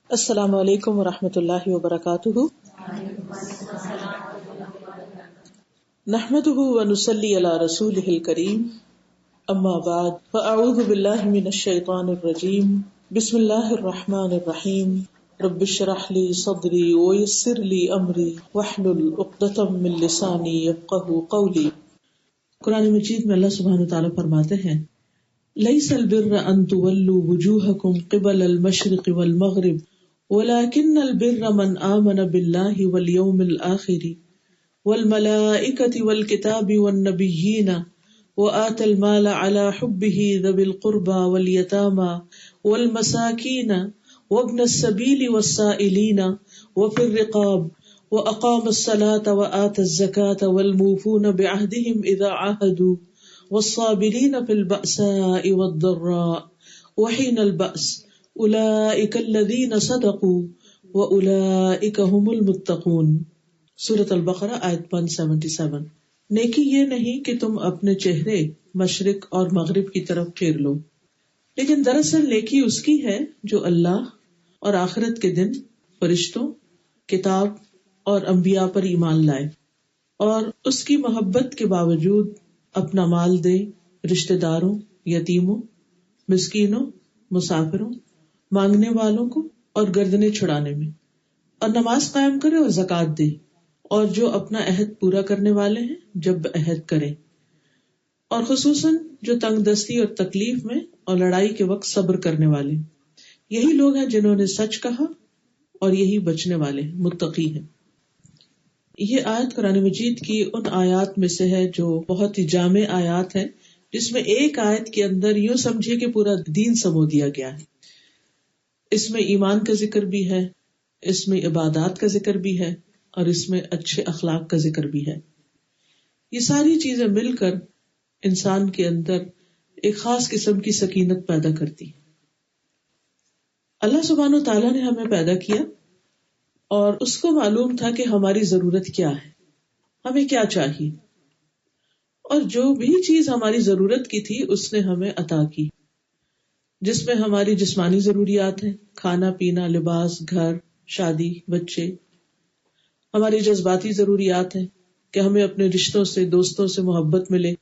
السلام علیکم ورحمۃ اللہ وبرکاتہ. نحمده ونصلی علی رسوله الکریم. اما بعد فاعوذ باللہ من الشیطان الرجیم. بسم اللہ الرحمن الرحیم. رب اشرح لی صدری ویسر لی امری واحلل عقدۃ من لسانی یفقهوا قولی. قرآن مجید میں اللہ سبحانہ وتعالی فرماتے ہیں لیس البر ان تولوا وجوہکم قبل المشرق والمغرب ولكن البر من آمن بالله واليوم الآخر والملائكة والكتاب والنبيين وآتى المال على حبه ذوي القربى واليتامى والمساكين وابن السبيل والسائلين وفي الرقاب وأقام الصلاة وآتى الزكاة والموفون بعهدهم إذا عاهدوا والصابرين في البأساء والضراء وحين البأس اولئک الذین صدقوا واولئک هم المتقون. سورۃ البقرہ آیت 177. نیکی یہ نہیں کہ تم اپنے چہرے مشرق اور مغرب کی طرف پھیر لو، لیکن دراصل نیکی اس کی ہے جو اللہ اور آخرت کے دن، فرشتوں، کتاب اور انبیاء پر ایمان لائے اور اس کی محبت کے باوجود اپنا مال دے رشتہ داروں، یتیموں، مسکینوں، مسافروں، مانگنے والوں کو اور گردنیں چھڑانے میں، اور نماز قائم کرے اور زکوٰۃ دے، اور جو اپنا عہد پورا کرنے والے ہیں جب عہد کریں، اور خصوصاً جو تنگ دستی اور تکلیف میں اور لڑائی کے وقت صبر کرنے والے. یہی لوگ ہیں جنہوں نے سچ کہا اور یہی بچنے والے ہیں، متقی ہیں. یہ آیت قرآن مجید کی ان آیات میں سے ہے جو بہت ہی جامع آیات ہیں، جس میں ایک آیت کے اندر یوں سمجھے کہ پورا دین سمو دیا گیا ہے. اس میں ایمان کا ذکر بھی ہے، اس میں عبادات کا ذکر بھی ہے، اور اس میں اچھے اخلاق کا ذکر بھی ہے. یہ ساری چیزیں مل کر انسان کے اندر ایک خاص قسم کی سکینت پیدا کرتی ہیں. اللہ سبحانہ و تعالیٰ نے ہمیں پیدا کیا اور اس کو معلوم تھا کہ ہماری ضرورت کیا ہے، ہمیں کیا چاہیے، اور جو بھی چیز ہماری ضرورت کی تھی اس نے ہمیں عطا کی، جس میں ہماری جسمانی ضروریات ہیں، کھانا پینا، لباس، گھر، شادی، بچے. ہماری جذباتی ضروریات ہیں کہ ہمیں اپنے رشتوں سے، دوستوں سے محبت ملے.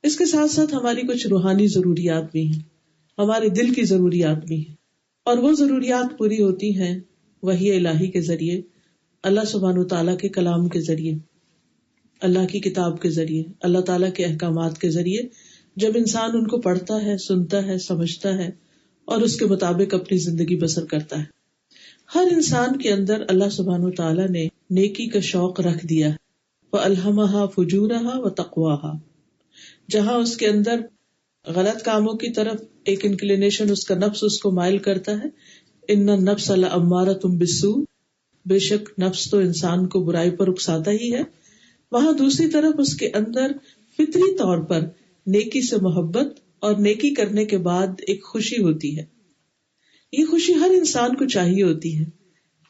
اس کے ساتھ ساتھ ہماری کچھ روحانی ضروریات بھی ہیں، ہمارے دل کی ضروریات بھی ہیں، اور وہ ضروریات پوری ہوتی ہیں وحی الہی کے ذریعے، اللہ سبحانہ تعالیٰ کے کلام کے ذریعے، اللہ کی کتاب کے ذریعے، اللہ تعالیٰ کے احکامات کے ذریعے. جب انسان ان کو پڑھتا ہے، سنتا ہے، سمجھتا ہے اور اس کے مطابق اپنی زندگی بسر کرتا ہے. ہر انسان کے اندر اللہ سبحانہ و تعالیٰ نے نیکی کا شوق رکھ دیا ہے. وَأَلْهَمَهَا فُجُورَهَا وَتَقْوَاهَا. جہاں اس کے اندر غلط کاموں کی طرف ایک انکلینیشن، اس کا نفس اس کو مائل کرتا ہے. إِنَّ النَّفْسَ لَأَمَّارَةٌ بِالسُّوءِ. بے شک نفس تو انسان کو برائی پر اکساتا ہی ہے. وہاں دوسری طرف اس کے اندر فطری طور پر نیکی سے محبت اور نیکی کرنے کے بعد ایک خوشی ہوتی ہے. یہ خوشی ہر انسان کو چاہیے ہوتی ہے،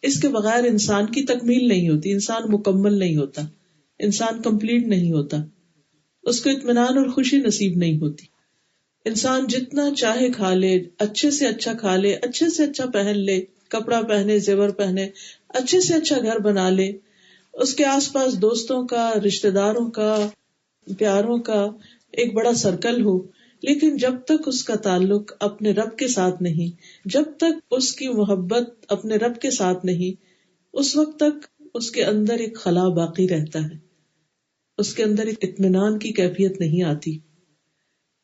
اس کے بغیر انسان کی تکمیل نہیں ہوتی، انسان مکمل نہیں ہوتا، انسان کمپلیٹ نہیں ہوتا، اس کو اطمینان اور خوشی نصیب نہیں ہوتی. انسان جتنا چاہے کھا لے، اچھے سے اچھا کھا لے، اچھے سے اچھا پہن لے، کپڑا پہنے، زیور پہنے، اچھے سے اچھا گھر بنا لے، اس کے آس پاس دوستوں کا، رشتہ داروں کا، پیاروں کا ایک بڑا سرکل ہو، لیکن جب تک اس کا تعلق اپنے رب کے ساتھ نہیں، جب تک اس کی محبت اپنے رب کے ساتھ نہیں، اس وقت تک اس کے اندر ایک خلا باقی رہتا ہے، اس کے اندر ایک اطمینان کی کیفیت نہیں آتی.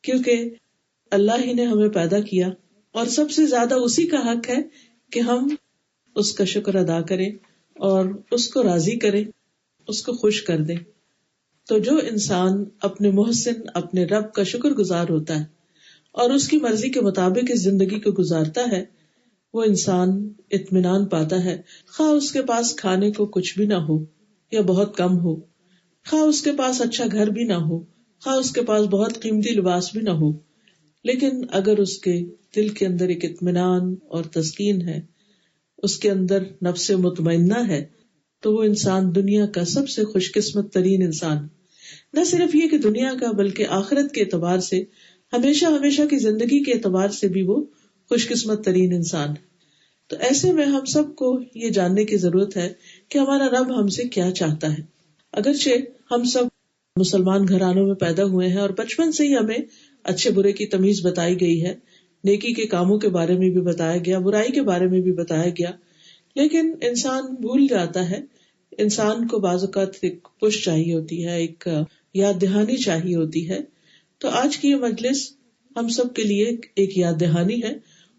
کیونکہ اللہ ہی نے ہمیں پیدا کیا اور سب سے زیادہ اسی کا حق ہے کہ ہم اس کا شکر ادا کریں اور اس کو راضی کریں، اس کو خوش کر دیں. تو جو انسان اپنے محسن، اپنے رب کا شکر گزار ہوتا ہے اور اس کی مرضی کے مطابق اس زندگی کو گزارتا ہے، وہ انسان اطمینان پاتا ہے. خواہ اس کے پاس کھانے کو کچھ بھی نہ ہو یا بہت کم ہو، خواہ اس کے پاس اچھا گھر بھی نہ ہو، خواہ اس کے پاس بہت قیمتی لباس بھی نہ ہو، لیکن اگر اس کے دل کے اندر ایک اطمینان اور تسکین ہے، اس کے اندر نفس مطمئنہ ہے، تو وہ انسان دنیا کا سب سے خوش قسمت ترین انسان. نہ صرف یہ کہ دنیا کا بلکہ آخرت کے اعتبار سے، ہمیشہ ہمیشہ کی زندگی کے اعتبار سے بھی وہ خوش قسمت ترین انسان ہے. تو ایسے میں ہم سب کو یہ جاننے کی ضرورت ہے کہ ہمارا رب ہم سے کیا چاہتا ہے. اگرچہ ہم سب مسلمان گھرانوں میں پیدا ہوئے ہیں اور بچپن سے ہی ہمیں اچھے برے کی تمیز بتائی گئی ہے، نیکی کے کاموں کے بارے میں بھی بتایا گیا، برائی کے بارے میں بھی بتایا گیا، لیکن انسان بھول جاتا ہے. انسان کو بعض اوقات ایک پش چاہیے ہوتی ہے، ایک یاد دہانی چاہیے ہوتی ہے. تو آج کی یہ مجلس ہم سب کے لیے ایک یاد دہانی ہے،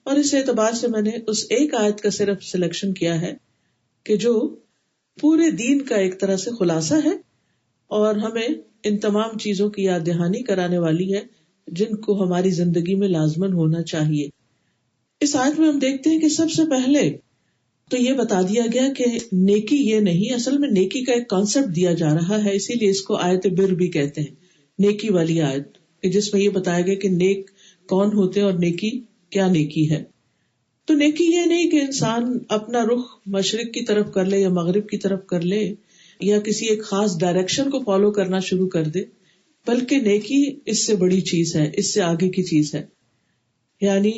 اور اس اعتبار سے میں نے اس ایک آیت کا صرف سلیکشن کیا ہے کہ جو پورے دین کا ایک طرح سے خلاصہ ہے اور ہمیں ان تمام چیزوں کی یاد دہانی کرانے والی ہے جن کو ہماری زندگی میں لازماً ہونا چاہیے. اس آیت میں ہم دیکھتے ہیں کہ سب سے پہلے تو یہ بتا دیا گیا کہ نیکی یہ نہیں، اصل میں نیکی کا ایک کانسیپٹ دیا جا رہا ہے، اسی لیے اس کو آیت بر بھی کہتے ہیں، نیکی والی آیت، کہ جس میں یہ بتایا گیا کہ نیک کون ہوتے ہیں اور نیکی کیا نیکی ہے. تو نیکی یہ نہیں کہ انسان اپنا رخ مشرق کی طرف کر لے یا مغرب کی طرف کر لے یا کسی ایک خاص ڈائریکشن کو فالو کرنا شروع کر دے، بلکہ نیکی اس سے بڑی چیز ہے، اس سے آگے کی چیز ہے. یعنی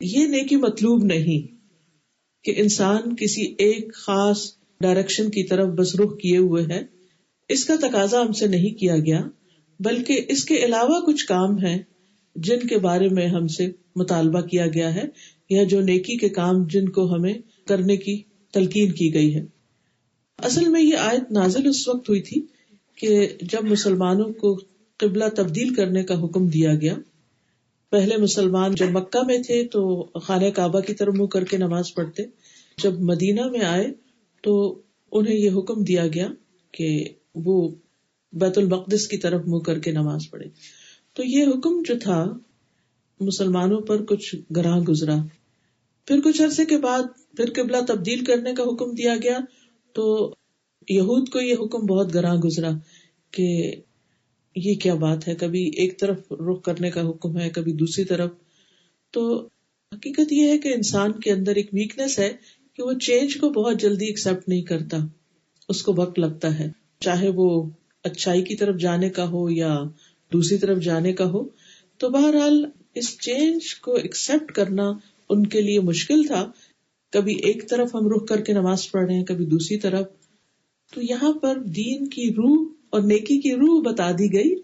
یہ نیکی مطلوب نہیں کہ انسان کسی ایک خاص ڈائریکشن کی طرف بس رخ کیے ہوئے ہے، اس کا تقاضا ہم سے نہیں کیا گیا، بلکہ اس کے علاوہ کچھ کام ہیں جن کے بارے میں ہم سے مطالبہ کیا گیا ہے، یا جو نیکی کے کام جن کو ہمیں کرنے کی تلقین کی گئی ہے. اصل میں یہ آیت نازل اس وقت ہوئی تھی کہ جب مسلمانوں کو قبلہ تبدیل کرنے کا حکم دیا گیا. پہلے مسلمان جب مکہ میں تھے تو خانہ کعبہ کی طرف منہ کر کے نماز پڑھتے، جب مدینہ میں آئے تو انہیں یہ حکم دیا گیا کہ وہ بیت المقدس کی طرف منہ کر کے نماز پڑھے. تو یہ حکم جو تھا مسلمانوں پر کچھ گراں گزرا. پھر کچھ عرصے کے بعد پھر قبلہ تبدیل کرنے کا حکم دیا گیا تو یہود کو یہ حکم بہت گراں گزرا کہ یہ کیا بات ہے، کبھی ایک طرف رخ کرنے کا حکم ہے کبھی دوسری طرف. تو حقیقت یہ ہے کہ انسان کے اندر ایک ویکنس ہے کہ وہ چینج کو بہت جلدی ایکسپٹ نہیں کرتا، اس کو وقت لگتا ہے، چاہے وہ اچھائی کی طرف جانے کا ہو یا دوسری طرف جانے کا ہو. تو بہرحال اس چینج کو ایکسپٹ کرنا ان کے لیے مشکل تھا. کبھی ایک طرف ہم رخ کر کے نماز پڑھ رہے ہیں کبھی دوسری طرف. تو یہاں پر دین کی روح اور نیکی کی روح بتا دی گئی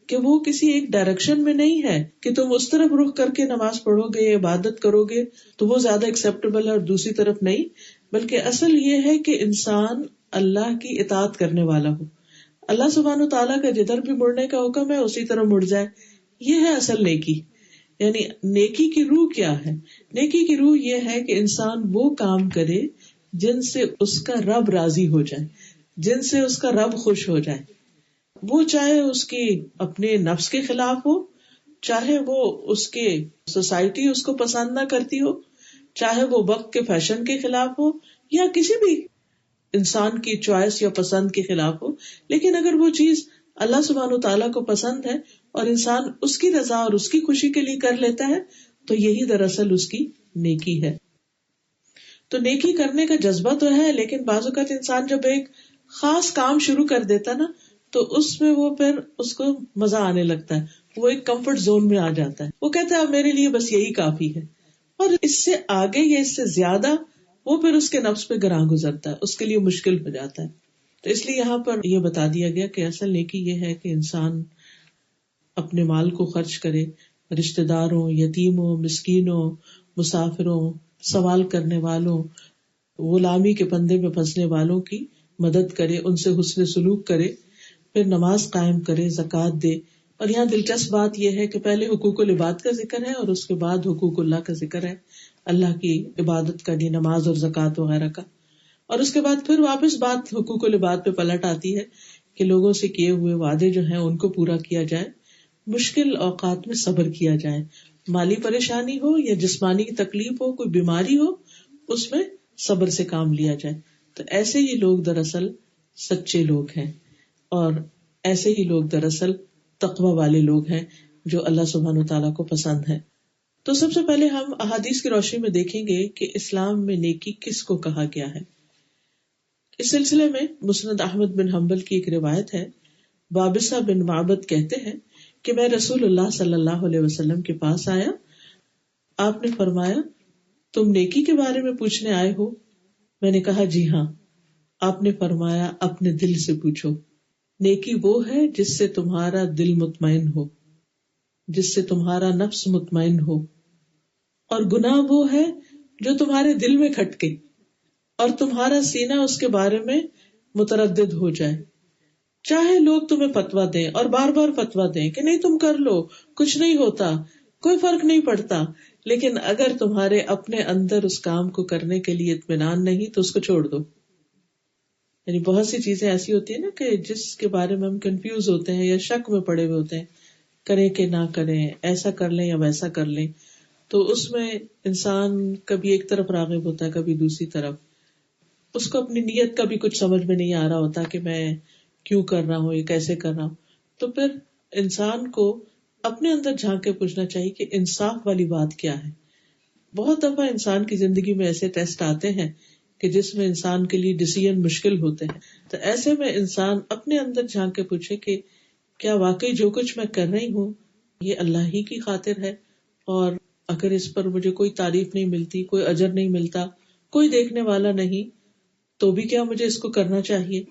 کہ وہ کسی ایک ڈائریکشن میں نہیں ہے کہ تم اس طرف رخ کر کے نماز پڑھو گے یا عبادت کرو گے تو وہ زیادہ ایکسیپٹیبل ہے اور دوسری طرف نہیں، بلکہ اصل یہ ہے کہ انسان اللہ کی اطاعت کرنے والا ہو. اللہ سبحانہ و تعالیٰ کا جدھر بھی مڑنے کا حکم ہے اسی طرح مڑ جائے. یہ ہے اصل نیکی. یعنی نیکی کی روح کیا ہے؟ نیکی کی روح یہ ہے کہ انسان وہ کام کرے جن سے اس کا رب راضی ہو جائے، جن سے اس کا رب خوش ہو جائے. وہ چاہے اس کی اپنے نفس کے خلاف ہو، چاہے وہ اس کے سوسائٹی اس کو پسند نہ کرتی ہو، چاہے وہ وقت کے فیشن کے خلاف ہو یا کسی بھی انسان کی چوائس یا پسند کے خلاف ہو. لیکن اگر وہ چیز اللہ سبحانہ و تعالیٰ کو پسند ہے اور انسان اس کی رضا اور اس کی خوشی کے لیے کر لیتا ہے تو یہی دراصل اس کی نیکی ہے. تو نیکی کرنے کا جذبہ تو ہے، لیکن بعض اوقات انسان جب ایک خاص کام شروع کر دیتا نا تو اس میں وہ پھر اس کو مزہ آنے لگتا ہے، وہ ایک کمفرٹ زون میں آ جاتا ہے. وہ کہتا ہے اب میرے لیے بس یہی کافی ہے، اور اس سے آگے یا اس سے زیادہ وہ پھر اس کے نفس پہ گراں گزرتا ہے، اس کے لیے مشکل ہو جاتا ہے. تو اس لیے یہاں پر یہ بتا دیا گیا کہ اصل نیکی یہ ہے کہ انسان اپنے مال کو خرچ کرے، رشتہ داروں، یتیموں، مسکینوں، مسافروں، سوال کرنے والوں، غلامی کے پندے میں پھنسنے والوں کی مدد کرے، ان سے حسن سلوک کرے، پھر نماز قائم کرے، زکوٰۃ دے. اور یہاں دلچسپ بات یہ ہے کہ پہلے حقوق العباد کا ذکر ہے اور اس کے بعد حقوق اللہ کا ذکر ہے، اللہ کی عبادت کا، دی نماز اور زکوٰۃ وغیرہ کا. اور اس کے بعد پھر واپس بات حقوق العباد پہ پلٹ آتی ہے کہ لوگوں سے کیے ہوئے وعدے جو ہیں ان کو پورا کیا جائے، مشکل اوقات میں صبر کیا جائے، مالی پریشانی ہو یا جسمانی تکلیف ہو، کوئی بیماری ہو، اس میں صبر سے کام لیا جائے. تو ایسے ہی لوگ دراصل سچے لوگ ہیں، اور ایسے ہی لوگ دراصل تقوی والے لوگ ہیں جو اللہ سبحانہ وتعالیٰ کو پسند ہے. تو سب سے پہلے ہم احادیث کی روشنی میں دیکھیں گے کہ اسلام میں نیکی کس کو کہا گیا ہے. اس سلسلے میں مسند احمد بن حنبل کی ایک روایت ہے. وابصہ بن معبد کہتے ہیں کہ میں رسول اللہ صلی اللہ علیہ وسلم کے پاس آیا، آپ نے فرمایا تم نیکی کے بارے میں پوچھنے آئے ہو؟ میں نے کہا جی ہاں. آپ نے فرمایا اپنے دل سے پوچھو. نیکی وہ ہے جس سے تمہارا دل مطمئن ہو، جس سے تمہارا نفس مطمئن ہو، اور گناہ وہ ہے جو تمہارے دل میں کھٹکے اور تمہارا سینہ اس کے بارے میں متردد ہو جائے. چاہے لوگ تمہیں فتویٰ دیں اور بار بار فتویٰ دیں کہ نہیں تم کر لو، کچھ نہیں ہوتا، کوئی فرق نہیں پڑتا، لیکن اگر تمہارے اپنے اندر اس کام کو کرنے کے لیے اطمینان نہیں تو اس کو چھوڑ دو. یعنی بہت سی چیزیں ایسی ہوتی ہیں نا کہ جس کے بارے میں ہم کنفیوز ہوتے ہیں یا شک میں پڑے ہوئے ہوتے ہیں، کریں کہ نہ کریں، ایسا کر لیں یا ویسا کر لیں، تو اس میں انسان کبھی ایک طرف راغب ہوتا ہے کبھی دوسری طرف. اس کو اپنی نیت کا بھی کچھ سمجھ میں نہیں آ رہا ہوتا کہ میں کیوں کر رہا ہوں، یہ کیسے کر رہا ہوں. تو پھر انسان کو اپنے اندر جھانک کے پوچھنا چاہیے کہ انصاف والی بات کیا ہے. بہت دفعہ انسان کی زندگی میں ایسے ٹیسٹ آتے ہیں کہ جس میں انسان کے لیے ڈیسیژن مشکل ہوتے ہیں. تو ایسے میں انسان اپنے اندر جھانک کے پوچھے کہ کیا واقعی جو کچھ میں کر رہی ہوں یہ اللہ ہی کی خاطر ہے، اور اگر اس پر مجھے کوئی تعریف نہیں ملتی، کوئی اجر نہیں ملتا، کوئی دیکھنے والا نہیں، تو بھی کیا مجھے اس کو کرنا چاہیے.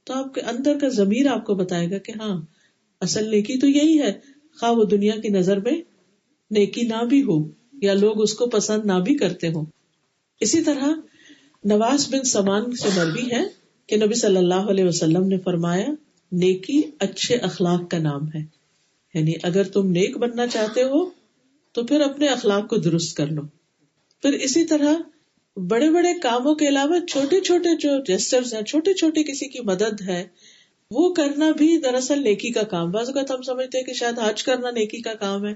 تو آپ کے اندر کا ضمیر آپ کو بتائے گا کہ ہاں اصل نیکی تو یہی ہے، خواہ وہ دنیا کی نظر میں نیکی نہ بھی ہو یا لوگ اس کو پسند نہ بھی کرتے ہوں. اسی طرح نواس بن سمان سے مروی ہے کہ نبی صلی اللہ علیہ وسلم نے فرمایا نیکی اچھے اخلاق کا نام ہے. یعنی اگر تم نیک بننا چاہتے ہو تو پھر اپنے اخلاق کو درست کر لو. پھر اسی طرح بڑے بڑے کاموں کے علاوہ چھوٹے چھوٹے جو جیسچرز ہیں، چھوٹے چھوٹے کسی کی مدد ہے، وہ کرنا بھی دراصل نیکی کا کام. بعض اوقات ہم سمجھتے ہیں کہ شاید حج کرنا نیکی کا کام ہے،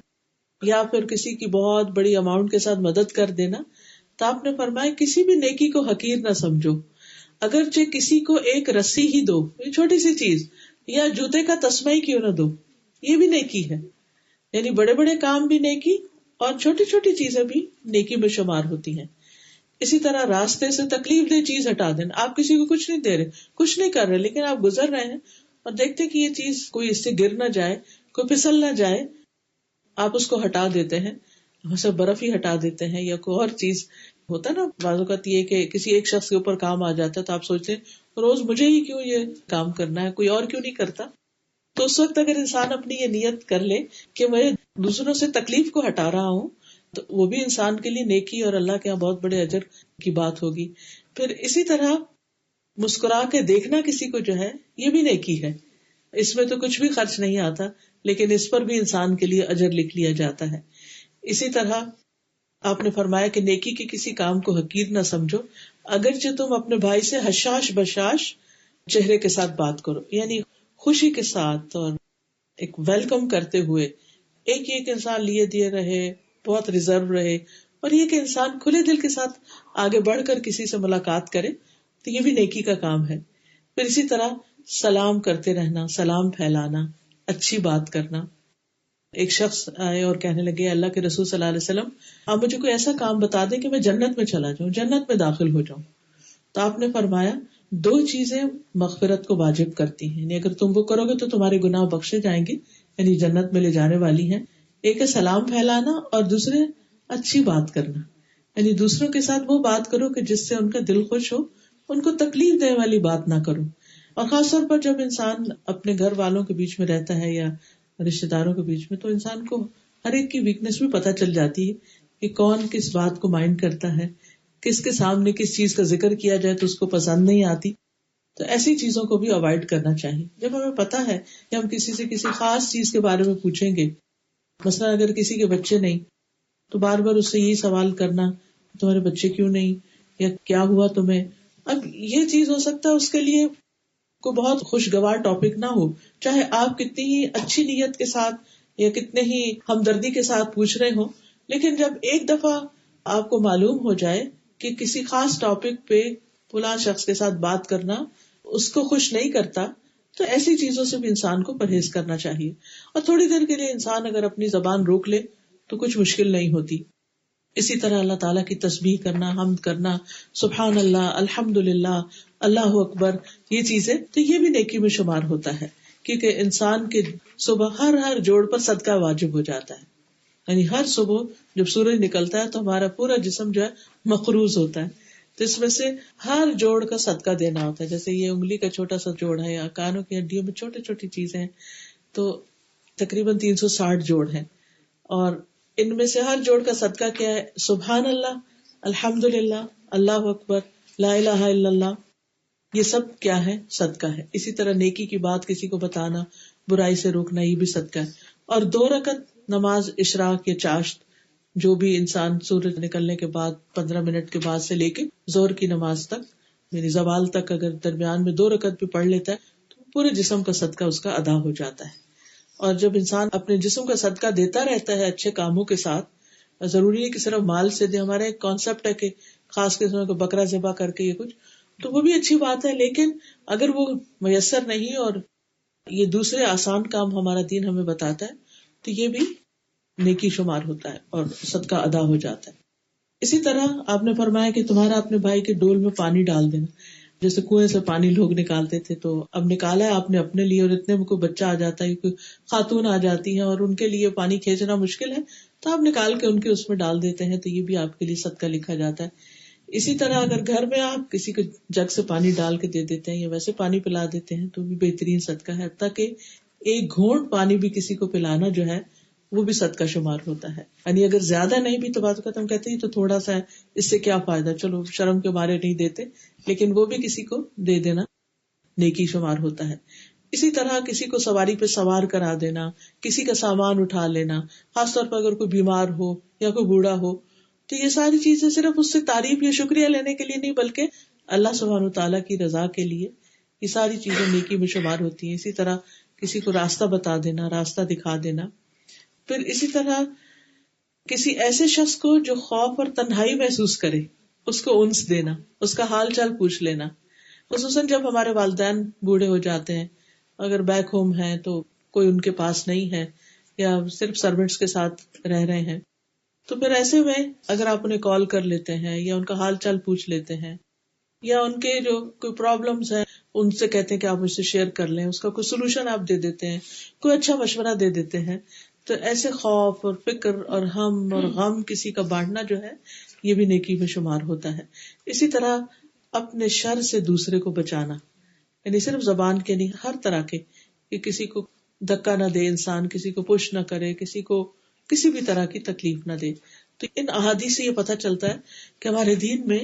یا پھر کسی کی بہت بڑی اماؤنٹ کے ساتھ مدد کر دینا. تو آپ نے فرمایا کسی بھی نیکی کو حقیر نہ سمجھو، اگرچہ کسی کو ایک رسی ہی دو، یہ چھوٹی سی چیز، یا جوتے کا تسمہ ہی کیوں نہ دو، یہ بھی نیکی ہے. یعنی بڑے بڑے کام بھی نیکی اور چھوٹی چھوٹی چیزیں بھی نیکی میں شمار ہوتی ہیں. اسی طرح راستے سے تکلیف دہ چیز ہٹا دینا. آپ کسی کو کچھ نہیں دے رہے، کچھ نہیں کر رہے، لیکن آپ گزر رہے ہیں اور دیکھتے کہ یہ چیز کوئی اس سے گر نہ جائے، کوئی پھسل نہ جائے، آپ اس کو ہٹا دیتے ہیں. ویسے برف ہی ہٹا دیتے ہیں یا کوئی اور چیز ہوتا ہے نا. بعض اوقات یہ کہ کسی ایک شخص کے اوپر کام آ جاتا ہے تو آپ سوچتے ہیں روز مجھے ہی کیوں یہ کام کرنا ہے، کوئی اور کیوں نہیں کرتا. تو اس وقت اگر انسان اپنی یہ نیت کر لے کہ میں دوسروں سے تکلیف کو ہٹا رہا ہوں تو وہ بھی انسان کے لیے نیکی اور اللہ کے یہاں بہت بڑے اجر کی بات ہوگی. پھر اسی طرح مسکرا کے دیکھنا کسی کو جو ہے یہ بھی نیکی ہے. اس میں تو کچھ بھی خرچ نہیں آتا، لیکن اس پر بھی انسان کے لیے اجر لکھ لیا جاتا ہے. اسی طرح آپ نے فرمایا کہ نیکی کے کسی کام کو حقیر نہ سمجھو، اگرچہ تم اپنے بھائی سے حشاش بشاش چہرے کے ساتھ بات کرو، یعنی خوشی کے ساتھ اور ایک ویلکم کرتے ہوئے. ایک انسان لیے دیے رہے، بہت ریزرو رہے، اور یہ کہ انسان کھلے دل کے ساتھ آگے بڑھ کر کسی سے ملاقات کرے تو یہ بھی نیکی کا کام ہے. پھر اسی طرح سلام کرتے رہنا، سلام پھیلانا، اچھی بات کرنا. ایک شخص آئے اور کہنے لگے اللہ کے رسول صلی اللہ علیہ وسلم آپ مجھے کوئی ایسا کام بتا دیں کہ میں جنت میں چلا جاؤں، جنت میں داخل ہو جاؤں. تو آپ نے فرمایا 2 چیزیں مغفرت کو واجب کرتی ہیں، یعنی اگر تم وہ کرو گے تو تمہارے گناہ بخشے جائیں گے، یعنی جنت میں لے جانے والی ہیں. ایک ہے سلام پھیلانا اور دوسرے اچھی بات کرنا، یعنی دوسروں کے ساتھ وہ بات کرو کہ جس سے ان کا دل خوش ہو، ان کو تکلیف دینے والی بات نہ کرو. اور خاص طور پر جب انسان اپنے گھر والوں کے بیچ میں رہتا ہے یا رشتے داروں کے بیچ میں، تو انسان کو ہر ایک کی ویکنیس بھی پتہ چل جاتی ہے کہ کون کس بات کو مائنڈ کرتا ہے، کس کے سامنے کس چیز کا ذکر کیا جائے تو اس کو پسند نہیں آتی. تو ایسی چیزوں کو بھی اوائڈ کرنا چاہیے. جب ہمیں پتا ہے کہ ہم کسی سے کسی خاص چیز کے بارے میں پوچھیں گے، مثلا اگر کسی کے بچے نہیں تو بار بار اس سے یہی سوال کرنا تمہارے بچے کیوں نہیں یا کیا ہوا تمہیں. اب یہ چیز ہو سکتا ہے اس کے لیے کوئی بہت خوشگوار ٹاپک نہ ہو، چاہے آپ کتنی ہی اچھی نیت کے ساتھ یا کتنے ہی ہمدردی کے ساتھ پوچھ رہے ہوں، لیکن جب ایک دفعہ آپ کو معلوم ہو جائے کہ کسی خاص ٹاپک پہ فلاں شخص کے ساتھ بات کرنا اس کو خوش نہیں کرتا، تو ایسی چیزوں سے بھی انسان کو پرہیز کرنا چاہیے. اور تھوڑی دیر کے لیے انسان اگر اپنی زبان روک لے تو کچھ مشکل نہیں ہوتی. اسی طرح اللہ تعالیٰ کی تسبیح کرنا، حمد کرنا، سبحان اللہ، الحمدللہ، اللہ اکبر، یہ چیزیں تو یہ بھی نیکی میں شمار ہوتا ہے، کیونکہ انسان کے صبح ہر جوڑ پر صدقہ واجب ہو جاتا ہے. یعنی ہر صبح جب سورج نکلتا ہے تو ہمارا پورا جسم جو ہے مقروض ہوتا ہے، تو اس میں سے ہر جوڑ کا صدقہ دینا ہوتا ہے. جیسے یہ انگلی کا چھوٹا سا جوڑ ہے یا کانوں کی ہڈیوں میں چھوٹی چھوٹی چیزیں ہیں، تو تقریباً 360 جوڑ ہیں، اور ان میں سے ہر جوڑ کا صدقہ کیا ہے؟ سبحان اللہ، الحمد للہ، اللہ اکبر، لا الہ الا اللہ، یہ سب کیا ہے؟ صدقہ ہے. اسی طرح نیکی کی بات کسی کو بتانا، برائی سے روکنا، یہ بھی صدقہ ہے. اور 2 رکعت نماز اشراق یا چاشت، جو بھی انسان سورج نکلنے کے بعد 15 منٹ کے بعد سے لے کے زور کی نماز تک، یعنی زوال تک اگر درمیان میں 2 رکعت بھی پڑھ لیتا ہے تو پورے جسم کا صدقہ اس کا ادا ہو جاتا ہے. اور جب انسان اپنے جسم کا صدقہ دیتا رہتا ہے اچھے کاموں کے ساتھ، ضروری ہے کہ صرف مال سے دے. ہمارا ایک کانسیپٹ ہے کہ خاص قسم کا بکرا ذبح کر کے یہ کچھ، تو وہ بھی اچھی بات ہے، لیکن اگر وہ میسر نہیں اور یہ دوسرے آسان کام ہمارا دین ہمیں بتاتا ہے تو یہ بھی نیکی شمار ہوتا ہے اور صدقہ ادا ہو جاتا ہے. اسی طرح آپ نے فرمایا کہ تمہارا اپنے بھائی کے ڈول میں پانی ڈال دینا. جیسے کنویں سے پانی لوگ نکالتے تھے، تو اب نکالا ہے آپ نے اپنے لیے، اور اتنے میں کوئی بچہ آ جاتا ہے، کوئی خاتون آ جاتی ہے اور ان کے لیے پانی کھینچنا مشکل ہے، تو آپ نکال کے ان کے اس میں ڈال دیتے ہیں، تو یہ بھی آپ کے لیے صدقہ لکھا جاتا ہے. اسی طرح اگر گھر میں آپ کسی کو جگ سے پانی ڈال کے دے دیتے ہیں یا ویسے پانی پلا دیتے ہیں تو بھی بہترین صدقہ ہے. حتیٰ کہ ایک گھونٹ پانی بھی کسی کو پلانا جو ہے وہ بھی صدقہ شمار ہوتا ہے. یعنی اگر زیادہ نہیں بھی تو بات اوقات ہم کہتے ہیں تو تھوڑا سا ہے، اس سے کیا فائدہ، چلو شرم کے مارے نہیں دیتے، لیکن وہ بھی کسی کو دے دینا نیکی شمار ہوتا ہے. اسی طرح کسی کو سواری پہ سوار کرا دینا، کسی کا سامان اٹھا لینا، خاص طور پر اگر کوئی بیمار ہو یا کوئی بوڑھا ہو، تو یہ ساری چیزیں صرف اس سے تعریف یا شکریہ لینے کے لیے نہیں بلکہ اللہ سبحانہ وتعالیٰ کی رضا کے لیے یہ ساری چیزیں نیکی میں شمار ہوتی ہیں. اسی طرح کسی کو راستہ بتا دینا، راستہ دکھا دینا. پھر اسی طرح کسی ایسے شخص کو جو خوف اور تنہائی محسوس کرے، اس کو انس دینا، اس کا حال چال پوچھ لینا. خصوصاً جب ہمارے والدین بوڑھے ہو جاتے ہیں، اگر بیک ہوم ہیں تو کوئی ان کے پاس نہیں ہے یا صرف سروینٹس کے ساتھ رہ رہے ہیں، تو پھر ایسے میں اگر آپ انہیں کال کر لیتے ہیں یا ان کا حال چال پوچھ لیتے ہیں یا ان کے جو کوئی پرابلمز ہیں ان سے کہتے ہیں کہ آپ مجھ سے شیئر کر لیں، اس کا کوئی سولوشن آپ دے دیتے ہیں، کوئی اچھا مشورہ دے دیتے ہیں، تو ایسے خوف اور فکر اور ہم اور غم کسی کا بانٹنا جو ہے یہ بھی نیکی میں شمار ہوتا ہے. اسی طرح اپنے شر سے دوسرے کو بچانا، یعنی صرف زبان کے نہیں، ہر طرح کے، کہ کسی کو دھکا نہ دے انسان، کسی کو پش نہ کرے، کسی کو کسی بھی طرح کی تکلیف نہ دے. تو ان احادیث سے یہ پتہ چلتا ہے کہ ہمارے دین میں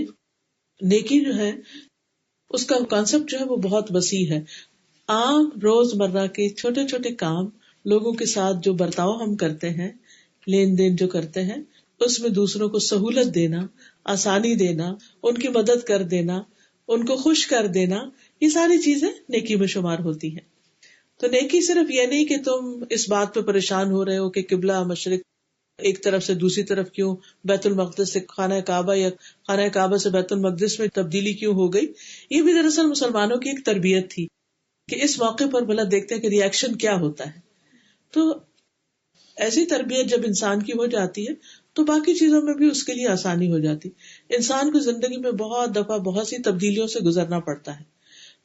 نیکی جو ہے اس کا کانسیپٹ جو ہے وہ بہت وسیع ہے. عام روز مرہ کے چھوٹے چھوٹے کام، لوگوں کے ساتھ جو برتاؤ ہم کرتے ہیں، لین دین جو کرتے ہیں، اس میں دوسروں کو سہولت دینا، آسانی دینا، ان کی مدد کر دینا، ان کو خوش کر دینا، یہ ساری چیزیں نیکی میں شمار ہوتی ہیں. تو نیکی صرف یہ نہیں کہ تم اس بات پہ پریشان ہو رہے ہو کہ قبلہ مشرق ایک طرف سے دوسری طرف کیوں، بیت المقدس سے خانہ کعبہ یا خانہ کعبہ سے بیت المقدس میں تبدیلی کیوں ہو گئی. یہ بھی دراصل مسلمانوں کی ایک تربیت تھی کہ اس موقع پر بھلا دیکھتے ہیں کہ ری ایکشن کیا ہوتا ہے. تو ایسی تربیت جب انسان کی ہو جاتی ہے تو باقی چیزوں میں بھی اس کے لیے آسانی ہو جاتی. انسان کو زندگی میں بہت دفعہ بہت سی تبدیلیوں سے گزرنا پڑتا ہے،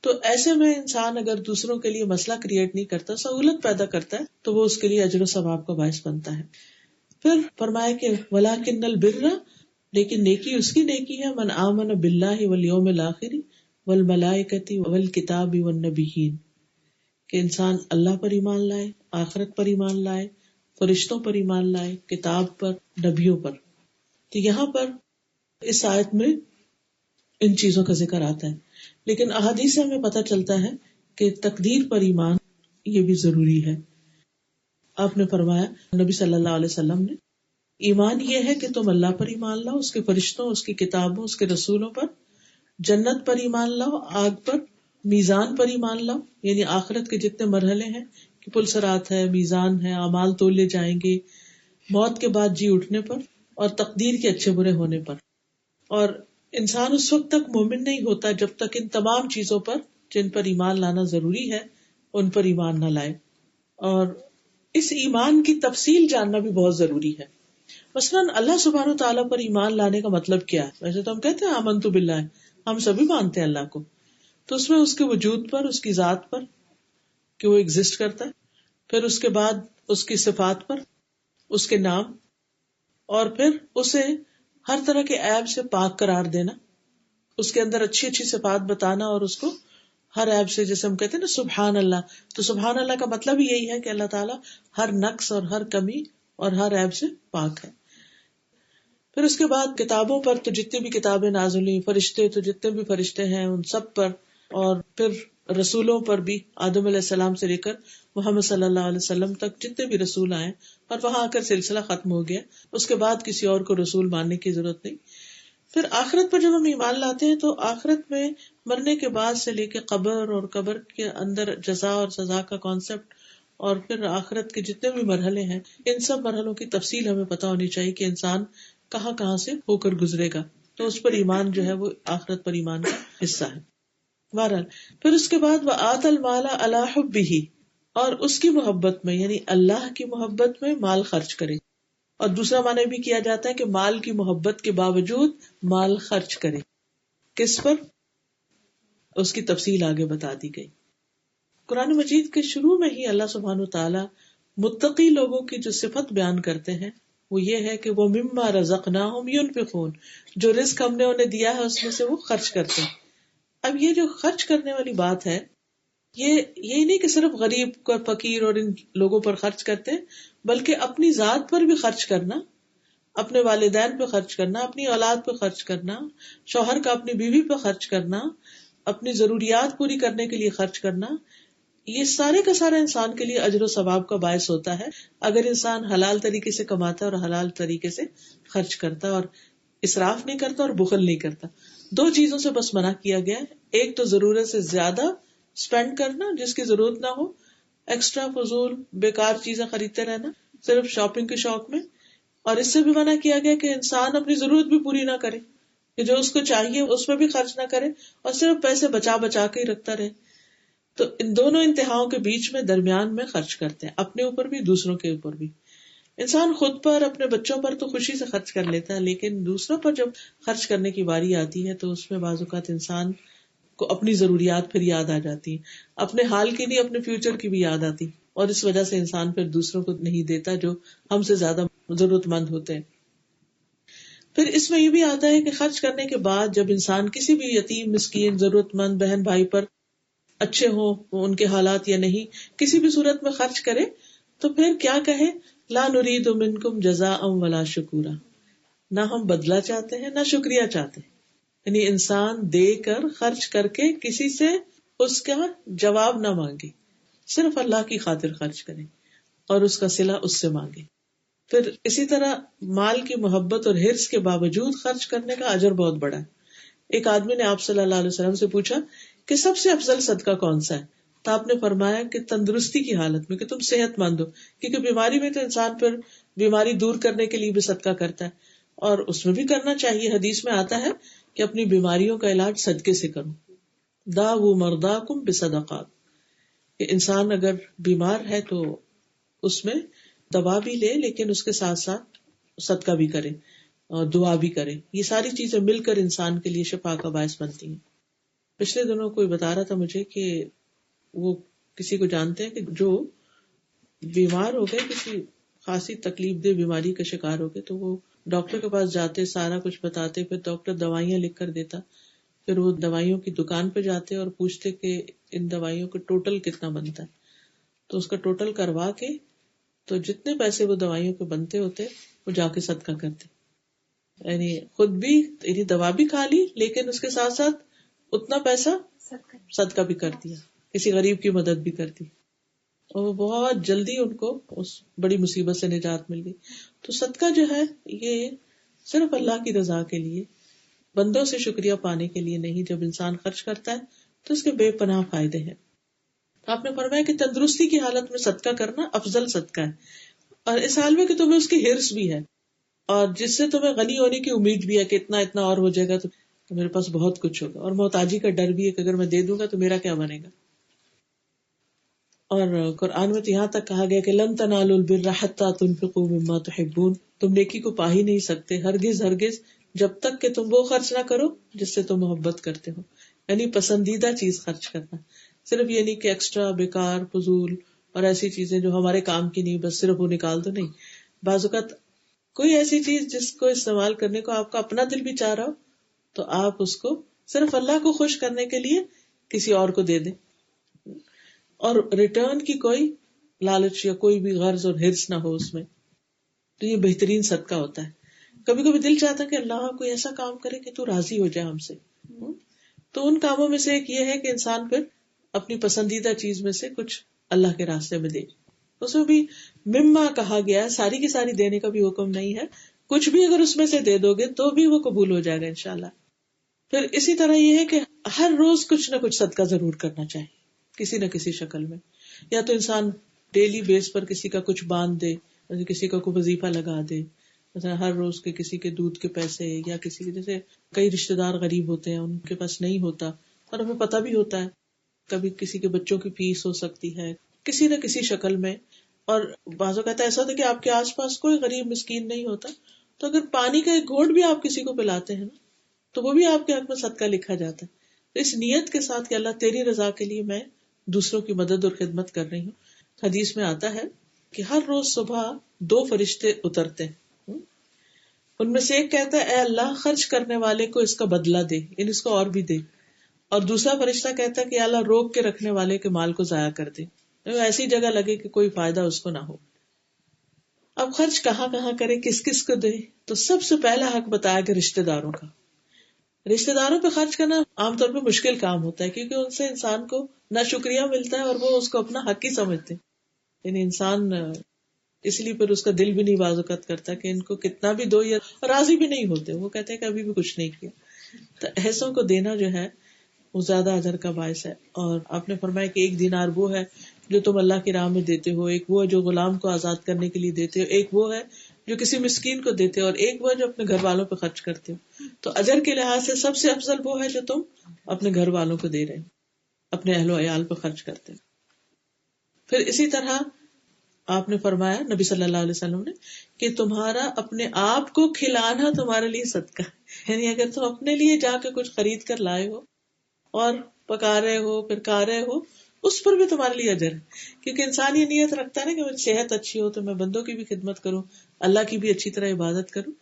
تو ایسے میں انسان اگر دوسروں کے لیے مسئلہ کریٹ نہیں کرتا، سہولت پیدا کرتا ہے، تو وہ اس کے لیے اجر و ثواب کا باعث بنتا ہے. پھر فرمایا کہ وَلَٰكِنَّ الْبِرَّ، لیکن نیکی اس کی نیکی ہے، من آمن باللہ والیوم الآخر والملائکۃ والکتاب والنبیین، کہ انسان اللہ پر ایمان لائے، آخرت پر ایمان لائے، فرشتوں پر ایمان لائے، کتاب پر، نبیوں پر. تو یہاں پر اس آیت میں ان چیزوں کا ذکر آتا ہے، لیکن احادیث سے ہمیں پتہ چلتا ہے کہ تقدیر پر ایمان یہ بھی ضروری ہے. آپ نے فرمایا نبی صلی اللہ علیہ وسلم نے، ایمان یہ ہے کہ تم اللہ پر ایمان لاؤ، اس کے فرشتوں، اس کی کتابوں، اس کے رسولوں پر، جنت پر ایمان لاؤ، آگ پر، میزان پر ایمان لاؤ، یعنی آخرت کے جتنے مرحلے ہیں کہ پلسرات ہے، میزان ہے، اعمال تولے جائیں گے، موت کے بعد جی اٹھنے پر، اور تقدیر کے اچھے برے ہونے پر. اور انسان اس وقت تک مومن نہیں ہوتا جب تک ان تمام چیزوں پر جن پر ایمان لانا ضروری ہے ان پر ایمان نہ لائے. اور اس ایمان کی تفصیل جاننا بھی بہت ضروری ہے. مثلاً اللہ سبحانہ تعالیٰ پر ایمان لانے کا مطلب کیا ہے؟ ویسے تو ہم کہتے ہیں آمنت باللہ، ہم سبھی مانتے ہیں اللہ کو، تو اس میں اس کے وجود پر، اس کی ذات پر کہ وہ ایگزسٹ کرتا ہے، پھر اس کے بعد اس کی صفات پر، اس کے نام، اور پھر اسے ہر طرح کے عیب سے پاک قرار دینا، اس کے اندر اچھی اچھی صفات بتانا، اور اس کو ہر عیب سے، جیسے ہم کہتے ہیں نا سبحان اللہ، تو سبحان اللہ کا مطلب ہی یہی ہے کہ اللہ تعالیٰ ہر نقص اور ہر کمی اور ہر عیب سے پاک ہے۔ پھر اس کے بعد کتابوں پر تو جتنی بھی کتابیں نازل ہوئی، فرشتے تو جتنے بھی فرشتے ہیں ان سب پر، اور پھر رسولوں پر بھی، آدم علیہ السلام سے لے کر محمد صلی اللہ علیہ وسلم تک جتنے بھی رسول آئے، اور وہاں آ کر سلسلہ ختم ہو گیا، اس کے بعد کسی اور کو رسول ماننے کی ضرورت نہیں۔ پھر آخرت پر جب ہم ایمان لاتے ہیں تو آخرت میں مرنے کے بعد سے لے کے قبر اور قبر کے اندر جزا اور سزا کا کانسیپٹ، اور پھر آخرت کے جتنے بھی مرحلے ہیں، ان سب مرحلوں کی تفصیل ہمیں پتہ ہونی چاہیے کہ انسان کہاں کہاں سے ہو کر گزرے گا، تو اس پر ایمان جو ہے وہ آخرت پر ایمان کا حصہ ہے۔ بہرحال پھر اس کے بعد وآتى المال علی حبہ، اور اس کی محبت میں، یعنی اللہ کی محبت میں مال خرچ کرے، اور دوسرا معنی بھی کیا جاتا ہے کہ مال کی محبت کے باوجود مال خرچ کرے۔ کس پر؟ اس کی تفصیل آگے بتا دی گئی۔ قرآن مجید کے شروع میں ہی اللہ سبحانہ وتعالی متقی لوگوں کی جو صفت بیان کرتے ہیں وہ یہ ہے کہ وہ مما رزقناہم ينفقون، جو رزق ہم نے انہیں دیا ہے اس میں سے وہ خرچ کرتے ہیں۔ اب یہ جو خرچ کرنے والی بات ہے، یہ نہیں کہ صرف غریب اور فقیر اور ان لوگوں پر خرچ کرتے ہیں، بلکہ اپنی ذات پر بھی خرچ کرنا، اپنے والدین پہ خرچ کرنا، اپنی اولاد پہ خرچ کرنا، شوہر کا اپنی بیوی پہ خرچ کرنا، اپنی ضروریات پوری کرنے کے لیے خرچ کرنا، یہ سارے کا سارا انسان کے لیے اجر و ثواب کا باعث ہوتا ہے اگر انسان حلال طریقے سے کماتا ہے اور حلال طریقے سے خرچ کرتا ہے، اور اسراف نہیں کرتا اور بخل نہیں کرتا۔ دو چیزوں سے بس منع کیا گیا ہے، ایک تو ضرورت سے زیادہ اسپینڈ کرنا جس کی ضرورت نہ ہو، ایکسٹرا فضول بیکار چیزیں خریدتے رہنا صرف شاپنگ کے شوق میں، اور اس سے بھی منع کیا گیا کہ انسان اپنی ضرورت بھی پوری نہ کرے، کہ جو اس کو چاہیے اس پہ بھی خرچ نہ کرے اور صرف پیسے بچا بچا کے ہی رکھتا رہے۔ تو ان دونوں انتہاؤں کے بیچ میں درمیان میں خرچ کرتے ہیں، اپنے اوپر بھی دوسروں کے اوپر بھی۔ انسان خود پر، اپنے بچوں پر تو خوشی سے خرچ کر لیتا ہے، لیکن دوسروں پر جب خرچ کرنے کی باری آتی ہے تو اس میں بعض اوقات انسان کو اپنی ضروریات پھر یاد آ جاتی ہیں، اپنے حال کی نہیں اپنے فیوچر کی بھی یاد آتی، اور اس وجہ سے انسان پھر دوسروں کو نہیں دیتا جو ہم سے زیادہ ضرورت مند ہوتے ہیں۔ پھر اس میں یہ بھی آتا ہے کہ خرچ کرنے کے بعد جب انسان کسی بھی یتیم، مسکین، ضرورت مند بہن بھائی پر، اچھے ہوں ان کے حالات یا نہیں، کسی بھی صورت میں خرچ کرے تو پھر کیا کہے، لا نرید منکم جزاء ولا شکورا، نہ ہم بدلہ چاہتے ہیں نہ شکریہ چاہتے ہیں، یعنی انسان دے کر، خرچ کر کے کسی سے اس کا جواب نہ مانگے، صرف اللہ کی خاطر خرچ کرے اور اس کا صلہ اس سے مانگے۔ پھر اسی طرح مال کی محبت اور حرص کے باوجود خرچ کرنے کا اجر بہت بڑا ہے۔ ایک آدمی نے آپ صلی اللہ علیہ وسلم سے پوچھا کہ سب سے افضل صدقہ کون سا ہے، تو آپ نے فرمایا کہ تندرستی کی حالت میں، کہ تم صحت مند ہو، کیونکہ بیماری میں تو انسان پھر بیماری دور کرنے کے لیے بھی صدقہ کرتا ہے، اور اس میں بھی کرنا چاہیے۔ حدیث میں آتا ہے کہ اپنی بیماریوں کا علاج صدقے سے کرو، داؤ مرضاکم بصدقات، کہ انسان اگر بیمار ہے تو اس میں دوا بھی لے لیکن اس کے ساتھ ساتھ صدقہ بھی کرے اور دعا بھی کرے، یہ ساری چیزیں مل کر انسان کے لیے شفا کا باعث بنتی ہیں۔ پچھلے دنوں کوئی بتا رہا تھا مجھے کہ وہ کسی کو جانتے ہیں کہ جو بیمار ہو گئے، کسی خاصی تکلیف دہ بیماری کا شکار ہو گئے، تو وہ ڈاکٹر کے پاس جاتے، سارا کچھ بتاتے، پھر ڈاکٹر دوائیاں لکھ کر دیتا، پھر وہ دوائیوں کی دکان پہ جاتے اور پوچھتے کہ ان دوائیوں کا ٹوٹل کتنا بنتا ہے، تو اس کا ٹوٹل کروا کے تو جتنے پیسے وہ دوائیوں کے بنتے ہوتے وہ جا کے صدقہ کرتے، یعنی خود بھی، یعنی دوا بھی کھا لی لیکن اس کے ساتھ ساتھ اتنا پیسہ صدقہ بھی کر دیا، کسی غریب کی مدد بھی کر دی، اور وہ بہت جلدی ان کو اس بڑی مصیبت سے نجات مل گئی۔ تو صدقہ جو ہے یہ صرف اللہ کی رضا کے لیے، بندوں سے شکریہ پانے کے لیے نہیں۔ جب انسان خرچ کرتا ہے تو اس کے بے پناہ فائدے ہیں۔ آپ نے فرمایا کہ تندرستی کی حالت میں صدقہ کرنا افضل صدقہ ہے، اور اس حال میں کہ تمہیں اس کی حرص بھی ہے اور جس سے تمہیں غنی ہونے کی امید بھی ہے کہ اتنا اتنا اور ہو جائے گا تو میرے پاس بہت کچھ ہوگا، اور محتاجی کا ڈر بھی ہے کہ اگر میں دے دوں گا تو میرا کیا بنے گا۔ اور قرآن میں تو یہاں تک کہا گیا کہ لن تنالوا البر حتى تنفقوا مما تحبون، تم نیکی کو پا ہی نہیں سکتے ہرگز ہرگز جب تک کہ تم وہ خرچ نہ کرو جس سے تم محبت کرتے ہو، یعنی پسندیدہ چیز خرچ کرنا، صرف یہ نہیں کہ ایکسٹرا بیکار فضول اور ایسی چیزیں جو ہمارے کام کی نہیں، بس صرف وہ نکال دو، نہیں۔ بعض اوقات کوئی ایسی چیز جس کو استعمال کرنے کو آپ کا اپنا دل بھی چاہ رہا ہو تو آپ اس کو صرف اللہ کو خوش کرنے کے لیے کسی اور کو دے دیں، اور ریٹرن کی کوئی لالچ یا کوئی بھی غرض اور حرص نہ ہو اس میں. تو یہ بہترین صدقہ ہوتا ہے. کبھی کبھی دل چاہتا ہے کہ اللہ کوئی ایسا کام کرے کہ تو راضی ہو جائے ہم سے. تو ان کاموں میں سے ایک یہ ہے کہ انسان پھر اپنی پسندیدہ چیز میں سے کچھ اللہ کے راستے میں دے. اس میں بھی مما کہا گیا ہے، ساری کی ساری دینے کا بھی حکم نہیں ہے، کچھ بھی اگر اس میں سے دے دو گے تو بھی وہ قبول ہو جائے گا انشاءاللہ. پھر اسی طرح یہ ہے کہ ہر روز کچھ نہ کچھ صدقہ ضرور کرنا چاہیے کسی نہ کسی شکل میں. یا تو انسان ڈیلی بیس پر کسی کا کچھ باندھ دے، کسی کا کوئی وظیفہ لگا دے، مثلا ہر روز کے کسی کے دودھ کے پیسے، یا کسی کے جیسے کئی رشتے دار غریب ہوتے ہیں ان کے پاس نہیں ہوتا اور ہمیں پتہ بھی ہوتا ہے، کبھی کسی کے بچوں کی فیس ہو سکتی ہے کسی نہ کسی شکل میں. اور بعض اوقات ایسا ہوتا ہے کہ آپ کے آس پاس کوئی غریب مسکین نہیں ہوتا، تو اگر پانی کا ایک گھونٹ بھی آپ کسی کو پلاتے ہیں نا تو وہ بھی آپ کے حق میں صدقہ لکھا جاتا ہے. تو اس نیت کے ساتھ کہ اللہ تیری رضا کے لیے میں دوسروں کی مدد اور خدمت کر رہی ہوں. حدیث میں آتا ہے کہ ہر روز صبح 2 فرشتے اترتے ہیں، ان میں سے ایک کہتا ہے اے اللہ خرچ کرنے والے کو اس کا بدلہ دے، یعنی اس کو اور بھی دے، اور دوسرا فرشتہ کہتا ہے کہ اے اللہ روک کے رکھنے والے کے مال کو ضائع کر دے، ایسی جگہ لگے کہ کوئی فائدہ اس کو نہ ہو. اب خرچ کہاں کہاں کرے، کس کس کو دے؟ تو سب سے پہلا حق بتایا کہ رشتے داروں کا. رشتے داروں پہ خرچ کرنا عام طور پہ مشکل کام ہوتا ہے، کیونکہ ان سے انسان کو نہ شکریہ ملتا ہے اور وہ اس کو اپنا حق ہی سمجھتے ہیں. یعنی انسان اس لیے پھر اس کا دل بھی نہیں بازوقت کرتا کہ ان کو کتنا بھی دو، یا راضی بھی نہیں ہوتے، وہ کہتے ہیں کہ ابھی بھی کچھ نہیں کیا. تو ایسوں کو دینا جو ہے وہ زیادہ اجر کا باعث ہے. اور آپ نے فرمایا کہ 1 دینار وہ ہے جو تم اللہ کی راہ میں دیتے ہو، ایک وہ ہے جو غلام کو آزاد کرنے کے لیے دیتے ہو، ایک وہ ہے جو کسی مسکین کو دیتے ہو، اور ایک وہ ہے جو اپنے گھر والوں پہ خرچ کرتے ہو. تو اجر کے لحاظ سے سب سے افضل وہ ہے جو تم اپنے گھر والوں کو دے رہے ہو، اپنے اہل و عیال پہ خرچ کرتے ہو. پھر اسی طرح آپ نے فرمایا نبی صلی اللہ علیہ وسلم نے کہ تمہارا اپنے آپ کو کھلانا تمہارے لیے صدقہ ہے. یعنی اگر تم اپنے لیے جا کے کچھ خرید کر لائے ہو اور پکا رہے ہو پھر کھا رہے ہو، اس پر بھی تمہارے لیے اجر ہے. کیونکہ انسان یہ نیت رکھتا ہے نا کہ میری صحت اچھی ہو تو میں بندوں کی بھی خدمت کروں، اللہ کی بھی اچھی طرح عبادت کروں.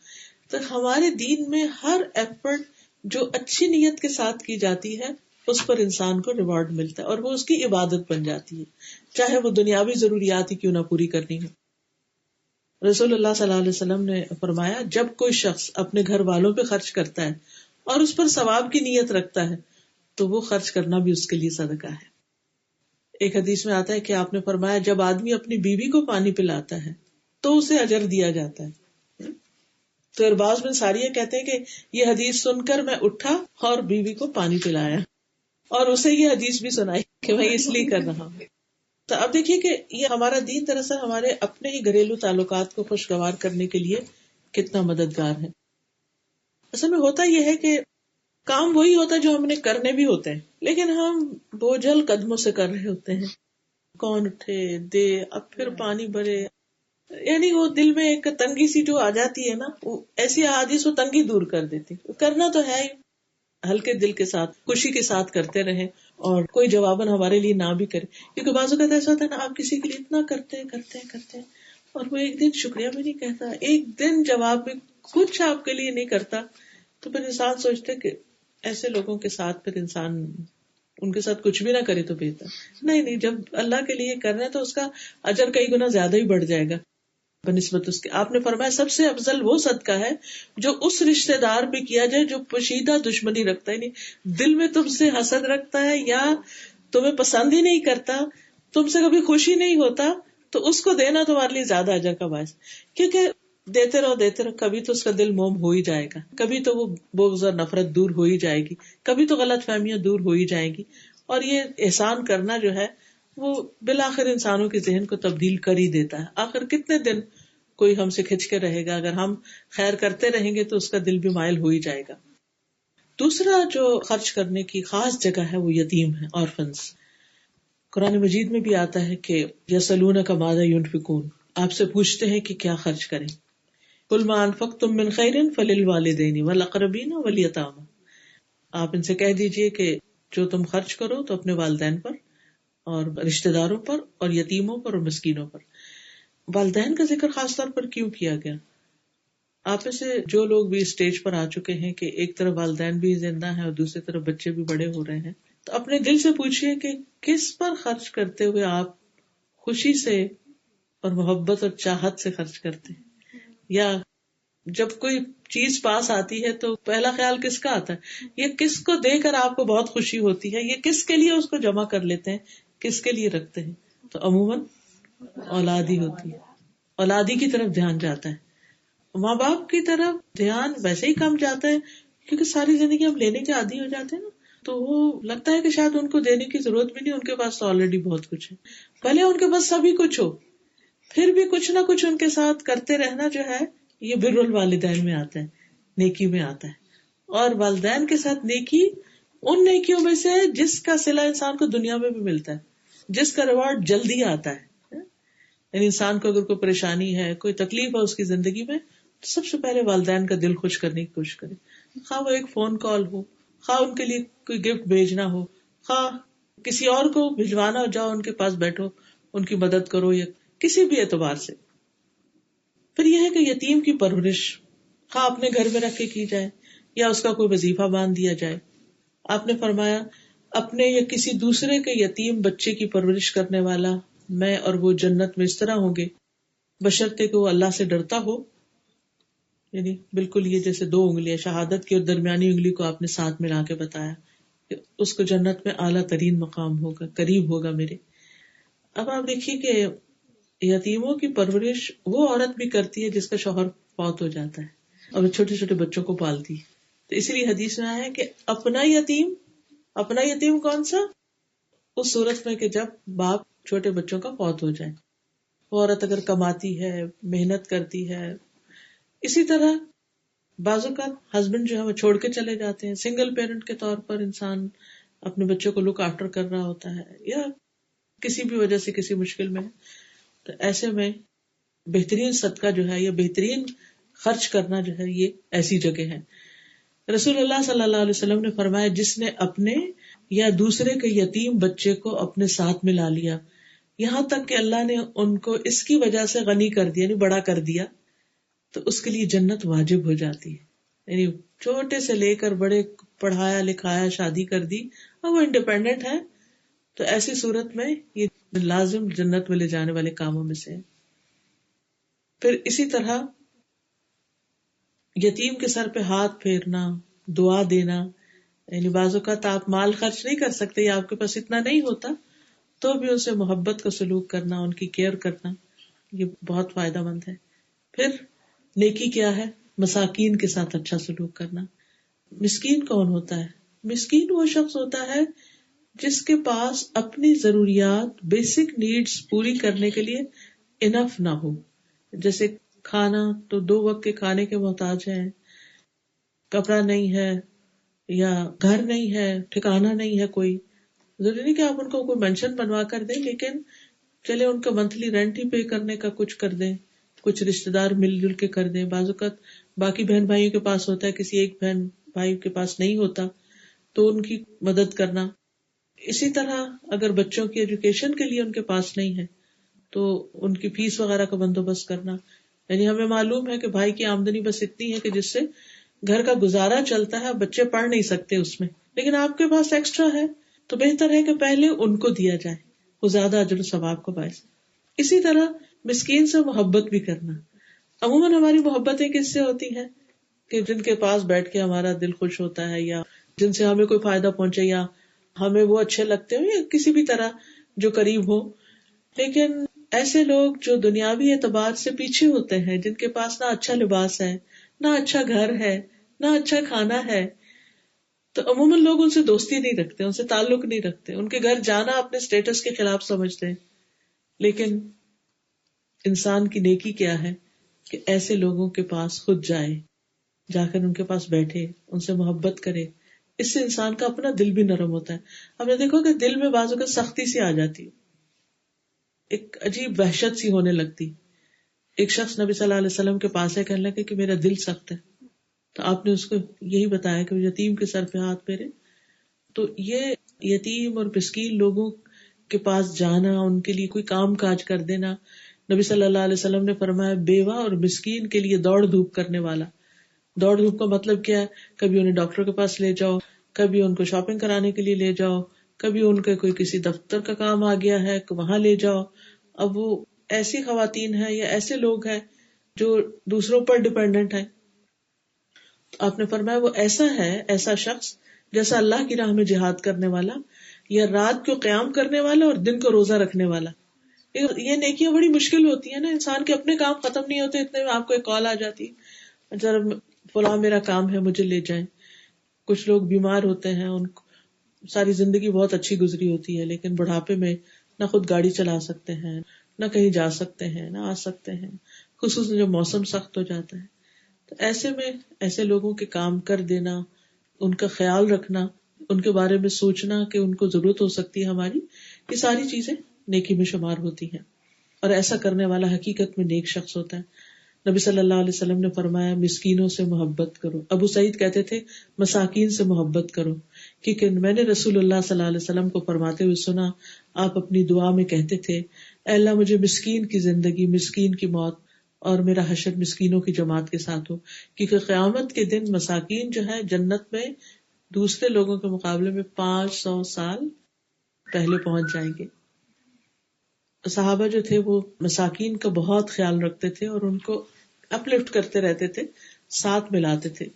تو ہمارے دین میں ہر ایفرٹ جو اچھی نیت کے ساتھ کی جاتی ہے اس پر انسان کو ریوارڈ ملتا ہے اور وہ اس کی عبادت بن جاتی ہے، چاہے وہ دنیاوی ضروریات ہی کیوں نہ پوری کرنی ہو. رسول اللہ صلی اللہ علیہ وسلم نے فرمایا جب کوئی شخص اپنے گھر والوں پہ خرچ کرتا ہے اور اس پر ثواب کی نیت رکھتا ہے تو وہ خرچ کرنا بھی اس کے لیے صدقہ ہے. ایک حدیث میں آتا ہے کہ آپ نے فرمایا جب آدمی اپنی بیوی کو پانی پلاتا ہے تو اسے اجر دیا جاتا ہے. تو ارباز بن ساریہ کہتے ہیں کہ یہ حدیث سن کر میں اٹھا اور بیوی کو پانی پلایا اور اسے یہ حدیث بھی سنائی کہ میں اس لیے کر رہا ہوں. تو اب دیکھیے کہ یہ ہمارا دین دراصل ہمارے اپنے ہی گھریلو تعلقات کو خوشگوار کرنے کے لیے کتنا مددگار ہے. اصل میں ہوتا یہ ہے کہ کام وہی ہوتا ہے جو ہم نے کرنے بھی ہوتے ہیں، لیکن ہم بوجھل قدموں سے کر رہے ہوتے ہیں. کون اٹھے دے، اب پھر پانی بھرے، یعنی وہ دل میں ایک تنگی سی جو آ جاتی ہے نا، وہ ایسی احادیث وہ تنگی دور کر دیتی. کرنا تو ہے ہی، ہلکے دل کے ساتھ خوشی کے ساتھ کرتے رہیں اور کوئی جواباً ہمارے لیے نہ بھی کرے. کیونکہ بعض اوقات ایسا ہوتا ہے نا، آپ کسی کے لیے اتنا کرتے ہیں اور وہ ایک دن شکریہ بھی نہیں کہتا، ایک دن جواب میں کچھ آپ کے لیے نہیں کرتا، تو پھر انسان سوچتے کہ ایسے لوگوں کے ساتھ پھر انسان ان کے ساتھ کچھ بھی نہ کرے تو بہتر. نہیں، جب اللہ کے لیے کرنا ہے تو اس کا اجر کئی گنا زیادہ ہی بڑھ جائے گا بنسبت اس کے. آپ نے فرمایا سب سے افضل وہ صدقہ ہے جو اس رشتے دار پہ کیا جائے جو پوشیدہ دشمنی رکھتا ہے، نہیں دل میں تم سے حسد رکھتا ہے یا تمہیں پسند ہی نہیں کرتا، تم سے کبھی خوشی نہیں ہوتا، تو اس کو دینا تمہارے لیے زیادہ اجر کا باعث. کیونکہ دیتے رہو کبھی تو اس کا دل موم ہو ہی جائے گا، کبھی تو وہ بغض اور نفرت دور ہو ہی جائے گی، کبھی تو غلط فہمیاں دور ہو ہی جائیں گی. اور یہ احسان کرنا جو ہے وہ بالآخر انسانوں کے ذہن کو تبدیل کر ہی دیتا ہے. آخر کتنے دن کوئی ہم سے کھچ کے رہے گا؟ اگر ہم خیر کرتے رہیں گے تو اس کا دل بھی مائل ہو ہی جائے گا. دوسرا جو خرچ کرنے کی خاص جگہ ہے وہ یتیم ہے، آرفنز. قرآن مجید میں بھی آتا ہے کہ یسألونک ماذا ينفقون، آپ سے پوچھتے ہیں کہ کیا خرچ کریں. قل ما انفقتم من خیر فللوالدین والاقربین والیتامى، آپ ان سے کہہ دیجئے کہ جو تم خرچ کرو تو اپنے والدین پر اور رشتہ داروں پر اور یتیموں پر اور مسکینوں پر. والدین کا ذکر خاص طور پر کیوں کیا گیا؟ آپ میں سے جو لوگ بھی اسٹیج پر آ چکے ہیں کہ ایک طرف والدین بھی زندہ ہیں اور دوسری طرف بچے بھی بڑے ہو رہے ہیں، تو اپنے دل سے پوچھئے کہ کس پر خرچ کرتے ہوئے آپ خوشی سے اور محبت اور چاہت سے خرچ کرتے ہیں، یا جب کوئی چیز پاس آتی ہے تو پہلا خیال کس کا آتا ہے، یہ کس کو دے کر آپ کو بہت خوشی ہوتی ہے، یہ کس کے لیے اس کو جمع کر لیتے ہیں، کس کے لیے رکھتے ہیں؟ تو عموماً اولاد ہی ہوتی ہے، اولادی کی طرف دھیان جاتا ہے. ماں باپ کی طرف دھیان ویسے ہی کم جاتا ہے کیونکہ ساری زندگی ہم لینے کے عادی ہو جاتے ہیں نا، تو وہ لگتا ہے کہ شاید ان کو دینے کی ضرورت بھی نہیں، ان کے پاس تو آلریڈی بہت کچھ ہے. بھلے ان کے پاس سبھی کچھ ہو، پھر بھی کچھ نہ کچھ ان کے ساتھ کرتے رہنا جو ہے یہ بر الوالدین میں آتا ہے، نیکی میں آتا ہے. اور والدین کے ساتھ نیکی ان نیکیوں میں سے جس کا صلہ انسان کو دنیا میں بھی ملتا ہے، جس کا ریوارڈ جلدی آتا ہے. یعنی انسان کو اگر کوئی پریشانی ہے، کوئی تکلیف ہے اس کی زندگی میں، تو سب سے پہلے والدین کا دل خوش کرنے کی کوشش کرے، خواہ وہ ایک فون کال ہو، خواہ ان کے لیے کوئی گفٹ بھیجنا ہو، خواہ کسی اور کو بھجوانا ہو، جاؤ ان کے پاس بیٹھو، ان کی مدد کرو، یا کسی بھی اعتبار سے. پھر یہ ہے کہ یتیم کی پرورش خواہ اپنے گھر میں رکھ کے کی جائے یا اس کا کوئی وظیفہ باندھ دیا جائے. آپ نے فرمایا اپنے یا کسی دوسرے کے یتیم بچے کی پرورش کرنے والا، میں اور وہ جنت میں اس طرح ہوں گے بشرطے کہ وہ اللہ سے ڈرتا ہو. یعنی بالکل یہ جیسے دو انگلیاں، شہادت کی اور درمیانی انگلی کو آپ نے ساتھ ملا کے بتایا کہ اس کو جنت میں اعلیٰ ترین مقام ہوگا، قریب ہوگا میرے. اب آپ دیکھیے کہ یتیموں کی پرورش وہ عورت بھی کرتی ہے جس کا شوہر فوت ہو جاتا ہے اور وہ چھوٹے چھوٹے بچوں کو پالتی ہے. تو اسی لیے حدیث میں آیا ہے کہ اپنا یتیم کون سا؟ اس صورت میں کہ جب باپ چھوٹے بچوں کا فوت ہو جائے. وہ عورت اگر کماتی ہے، محنت کرتی ہے. اسی طرح بعض اوقات ہسبینڈ جو ہے وہ چھوڑ کے چلے جاتے ہیں، سنگل پیرنٹ کے طور پر انسان اپنے بچوں کو لک آفٹر کر رہا ہوتا ہے یا کسی بھی وجہ سے کسی مشکل میں ہے. تو ایسے میں بہترین صدقہ جو ہے یا بہترین خرچ کرنا جو ہے یہ ایسی جگہ ہے. رسول اللہ صلی اللہ علیہ وسلم نے فرمایا جس نے اپنے یا دوسرے کے یتیم بچے کو اپنے ساتھ ملا لیا، یہاں تک کہ اللہ نے ان کو اس کی وجہ سے غنی کر دیا، یعنی بڑا کر دیا، تو اس کے لیے جنت واجب ہو جاتی ہے. یعنی چھوٹے سے لے کر بڑے پڑھایا لکھایا، شادی کر دی اور وہ انڈیپینڈنٹ ہے، تو ایسی صورت میں یہ لازم جنت میں لے جانے والے کاموں میں سے ہے. پھر اسی طرح یتیم کے سر پہ ہاتھ پھیرنا، دعا دینا. یعنی بعض اوقات آپ مال خرچ نہیں کر سکتے یا آپ کے پاس اتنا نہیں ہوتا، تو بھی ان سے محبت کا سلوک کرنا، ان کی کیئر کرنا، یہ بہت فائدہ مند ہے. پھر نیکی کیا ہے؟ مساکین کے ساتھ اچھا سلوک کرنا. مسکین کون ہوتا ہے؟ مسکین وہ شخص ہوتا ہے جس کے پاس اپنی ضروریات، بیسک نیڈز پوری کرنے کے لیے انف نہ ہو. جیسے کھانا تو 2 وقت کے کھانے کے محتاج ہیں، کپڑا نہیں ہے، یا گھر نہیں ہے، ٹھکانا نہیں ہے. کوئی ضروری نہیں کہ آپ ان کو کوئی مینشن بنوا کر دیں، لیکن چلے ان کا منتھلی رینٹ ہی پے کرنے کا کچھ کر دیں، کچھ رشتے دار مل جل کے کر دیں. بعض اوقات باقی بہن بھائیوں کے پاس ہوتا ہے، کسی ایک بہن بھائی کے پاس نہیں ہوتا، تو ان کی مدد کرنا. اسی طرح اگر بچوں کی ایجوکیشن کے لیے ان کے پاس نہیں ہے تو ان کی فیس وغیرہ کا بندوبست کرنا. یعنی ہمیں معلوم ہے کہ بھائی کی آمدنی بس اتنی ہے کہ جس سے گھر کا گزارا چلتا ہے، بچے پڑھ نہیں سکتے اس میں، لیکن آپ کے پاس ایکسٹرا ہے تو بہتر ہے کہ پہلے ان کو دیا جائے، وہ زیادہ اجر و ثواب کا باعث. اسی طرح مسکین سے محبت بھی کرنا. عموماً ہماری محبتیں کس سے ہوتی ہیں؟ کہ جن کے پاس بیٹھ کے ہمارا دل خوش ہوتا ہے، یا جن سے ہمیں کوئی فائدہ پہنچے، یا ہمیں وہ اچھے لگتے ہو، یا کسی بھی طرح جو قریب ہو. لیکن ایسے لوگ جو دنیاوی اعتبار سے پیچھے ہوتے ہیں، جن کے پاس نہ اچھا لباس ہے، نہ اچھا گھر ہے، نہ اچھا کھانا ہے، تو عموماً لوگ ان سے دوستی نہیں رکھتے، ان سے تعلق نہیں رکھتے، ان کے گھر جانا اپنے اسٹیٹس کے خلاف سمجھتے ہیں. لیکن انسان کی نیکی کیا ہے کہ ایسے لوگوں کے پاس خود جائے، جا کر ان کے پاس بیٹھے، ان سے محبت کرے. اس سے انسان کا اپنا دل بھی نرم ہوتا ہے. ہم نے دیکھو کہ دل میں بعض اوقات سختی سی آ جاتی، ایک عجیب وحشت سی ہونے لگتی. ایک شخص نبی صلی اللہ علیہ وسلم کے پاس ہے، کہنے لگے کہ میرا دل سخت ہے، تو آپ نے اس کو یہی بتایا کہ یتیم کے سر پہ ہاتھ پھیرے. تو یہ یتیم اور مسکین لوگوں کے پاس جانا، ان کے لیے کوئی کام کاج کر دینا، نبی صلی اللہ علیہ وسلم نے فرمایا بیوہ اور مسکین کے لیے دوڑ دھوپ کرنے والا. دوڑ دھوپ کا مطلب کیا ہے؟ کبھی انہیں ڈاکٹر کے پاس لے جاؤ، کبھی ان کو شاپنگ کرانے کے لیے لے جاؤ، کبھی ان کے کوئی کسی دفتر کا کام آ گیا ہے وہاں لے جاؤ. اب وہ ایسی خواتین ہیں یا ایسے لوگ ہیں جو دوسروں پر ڈیپینڈنٹ ہیں. آپ نے فرمایا وہ ایسا ہے، ایسا شخص جیسا اللہ کی راہ میں جہاد کرنے والا یا رات کو قیام کرنے والا اور دن کو روزہ رکھنے والا. یہ نیکیاں بڑی مشکل ہوتی ہیں نا، انسان کے اپنے کام ختم نہیں ہوتے اتنے میں آپ کو ایک کال آ جاتی ہے ذرا فلاں میرا کام ہے مجھے لے جائیں. کچھ لوگ بیمار ہوتے ہیں، ان کو ساری زندگی بہت اچھی گزری ہوتی ہے لیکن بڑھاپے میں نہ خود گاڑی چلا سکتے ہیں، نہ کہیں جا سکتے ہیں، نہ آ سکتے ہیں، خصوصاً جب موسم سخت ہو جاتا ہے. تو ایسے میں ایسے لوگوں کے کام کر دینا، ان کا خیال رکھنا، ان کے بارے میں سوچنا کہ ان کو ضرورت ہو سکتی ہے ہماری، یہ ساری چیزیں نیکی میں شمار ہوتی ہیں. اور ایسا کرنے والا حقیقت میں نیک شخص ہوتا ہے. نبی صلی اللہ علیہ وسلم نے فرمایا مسکینوں سے محبت کرو. ابو سعید کہتے تھے مساکین سے محبت کرو، کیونکہ میں نے رسول اللہ صلی اللہ علیہ وسلم کو فرماتے ہوئے سنا، آپ اپنی دعا میں کہتے تھے اے اللہ مجھے مسکین کی زندگی، مسکین کی موت اور میرا حشر مسکینوں کی جماعت کے ساتھ ہو، کیونکہ قیامت کے دن مساکین جو ہے جنت میں دوسرے لوگوں کے مقابلے میں 500 سال پہلے پہنچ جائیں گے. صحابہ جو تھے وہ مساکین کا بہت خیال رکھتے تھے اور ان کو اپلفٹ کرتے رہتے تھے، ساتھ ملاتے تھے.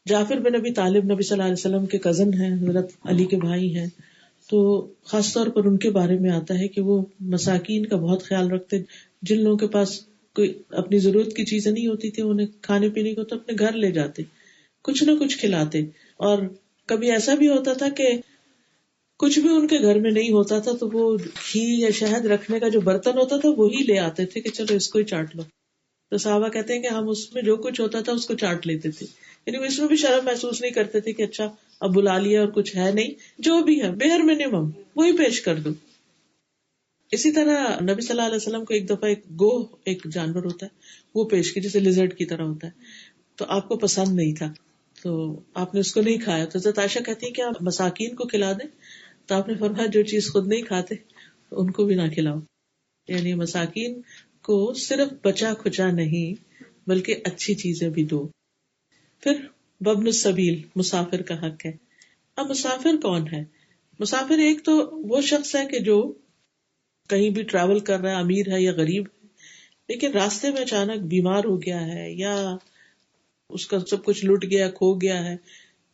جعفر بن ابی طالب نبی صلی اللہ علیہ وسلم کے کزن ہیں، حضرت علی کے بھائی ہیں، تو خاص طور پر ان کے بارے میں آتا ہے کہ وہ مساکین کا بہت خیال رکھتے. جن لوگوں کے پاس کوئی اپنی ضرورت کی چیزیں نہیں ہوتی تھی انہیں کھانے پینے کو تو اپنے گھر لے جاتے، کچھ نہ کچھ کھلاتے. اور کبھی ایسا بھی ہوتا تھا کہ کچھ بھی ان کے گھر میں نہیں ہوتا تھا تو وہ گھی یا شہد رکھنے کا جو برتن ہوتا تھا وہی لے آتے تھے کہ چلو اس کو ہی چاٹ لو. تو صحابہ کہتے ہیں کہ ہم اس میں جو کچھ ہوتا تھا اس کو چاٹ لیتے تھے، یعنی اس میں بھی شرم محسوس نہیں کرتے تھے کہ اچھا اب بلا لیا اور کچھ ہے نہیں، جو بھی ہے بیئر منیمم وہی پیش کر دو. اسی طرح نبی صلی اللہ علیہ وسلم کو ایک دفعہ ایک گوہ ایک جانور ہوتا ہے وہ پیش کی، جیسے لیزرڈ کی طرح ہوتا ہے، تو آپ کو پسند نہیں تھا تو آپ نے اس کو نہیں کھایا. تو حضرت عائشہ کہتی ہے کہ آپ مساکین کو کھلا دیں، تو آپ نے فرمایا جو چیز خود نہیں کھاتے ان کو بھی نہ کھلاؤ. یعنی مساکین کو صرف بچا کھچا نہیں بلکہ اچھی چیزیں بھی دو. پھر وابن السبیل مسافر کا حق ہے. اب مسافر کون ہے؟ مسافر ایک تو وہ شخص ہے کہ جو کہیں بھی ٹریول کر رہا ہے، امیر ہے یا غریب ہے، لیکن راستے میں اچانک بیمار ہو گیا ہے یا اس کا سب کچھ لٹ گیا، کھو گیا ہے،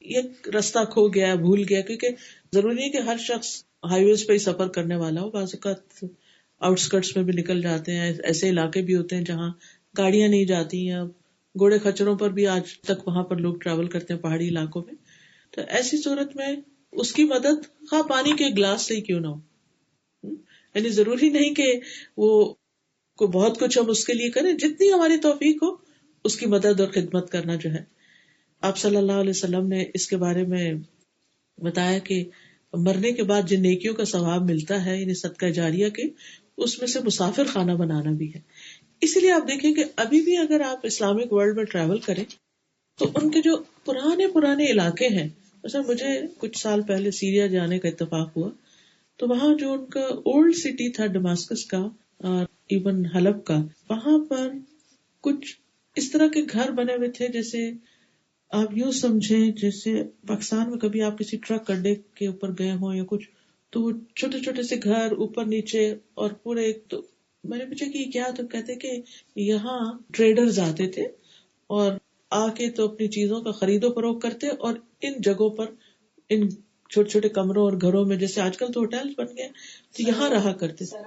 یہ راستہ کھو گیا، بھول گیا. کیونکہ ضروری نہیں کہ ہر شخص ہائی ویز پہ ہی سفر کرنے والا ہو، بعض اوقات آؤٹ اسکرٹس میں بھی نکل جاتے ہیں، ایسے علاقے بھی ہوتے ہیں جہاں گاڑیاں نہیں جاتی ہیں، گھوڑے خچروں پر بھی آج تک وہاں پر لوگ ٹریول کرتے ہیں پہاڑی علاقوں میں. تو ایسی صورت میں اس کی مدد خواہ پانی کے گلاس سے ہی کیوں نہ ہو، یعنی ضروری نہیں کہ وہ کو بہت کچھ ہم اس کے لیے کریں، جتنی ہماری توفیق ہو اس کی مدد اور خدمت کرنا جو ہے. آپ صلی اللہ علیہ وسلم نے اس کے بارے میں بتایا کہ مرنے کے بعد جن نیکیوں کا ثواب ملتا ہے یعنی صدقہ جاریہ کے، اس میں سے مسافر خانہ بنانا بھی ہے. اسی لیے آپ دیکھیں کہ ابھی بھی اگر آپ اسلامک ورلڈ میں ٹریول کریں تو ان کے جو پرانے علاقے ہیں، مثلا مجھے کچھ سال پہلے سیریا جانے کا اتفاق ہوا، تو وہاں جو ان کا اولڈ سٹی تھا ڈماسکس کا اور ایون حلب کا، وہاں پر کچھ اس طرح کے گھر بنے ہوئے تھے جیسے آپ یوں سمجھیں جیسے پاکستان میں کبھی آپ کسی ٹرک اڈے کے اوپر گئے ہوں یا کچھ، تو وہ چھوٹے چھوٹے سے گھر اوپر نیچے اور پورے ایک. تو میں نے پوچھا کہ یہ کیا، تو کہتے کہ یہاں ٹریڈرز آتے تھے اور آ کے تو اپنی چیزوں کا خرید و فروخت کرتے اور ان جگہوں پر ان چھوٹے چھوٹے کمروں اور گھروں میں، جیسے آج کل تو ہوٹل بن گئے، تو یہاں رہا کرتے تھے.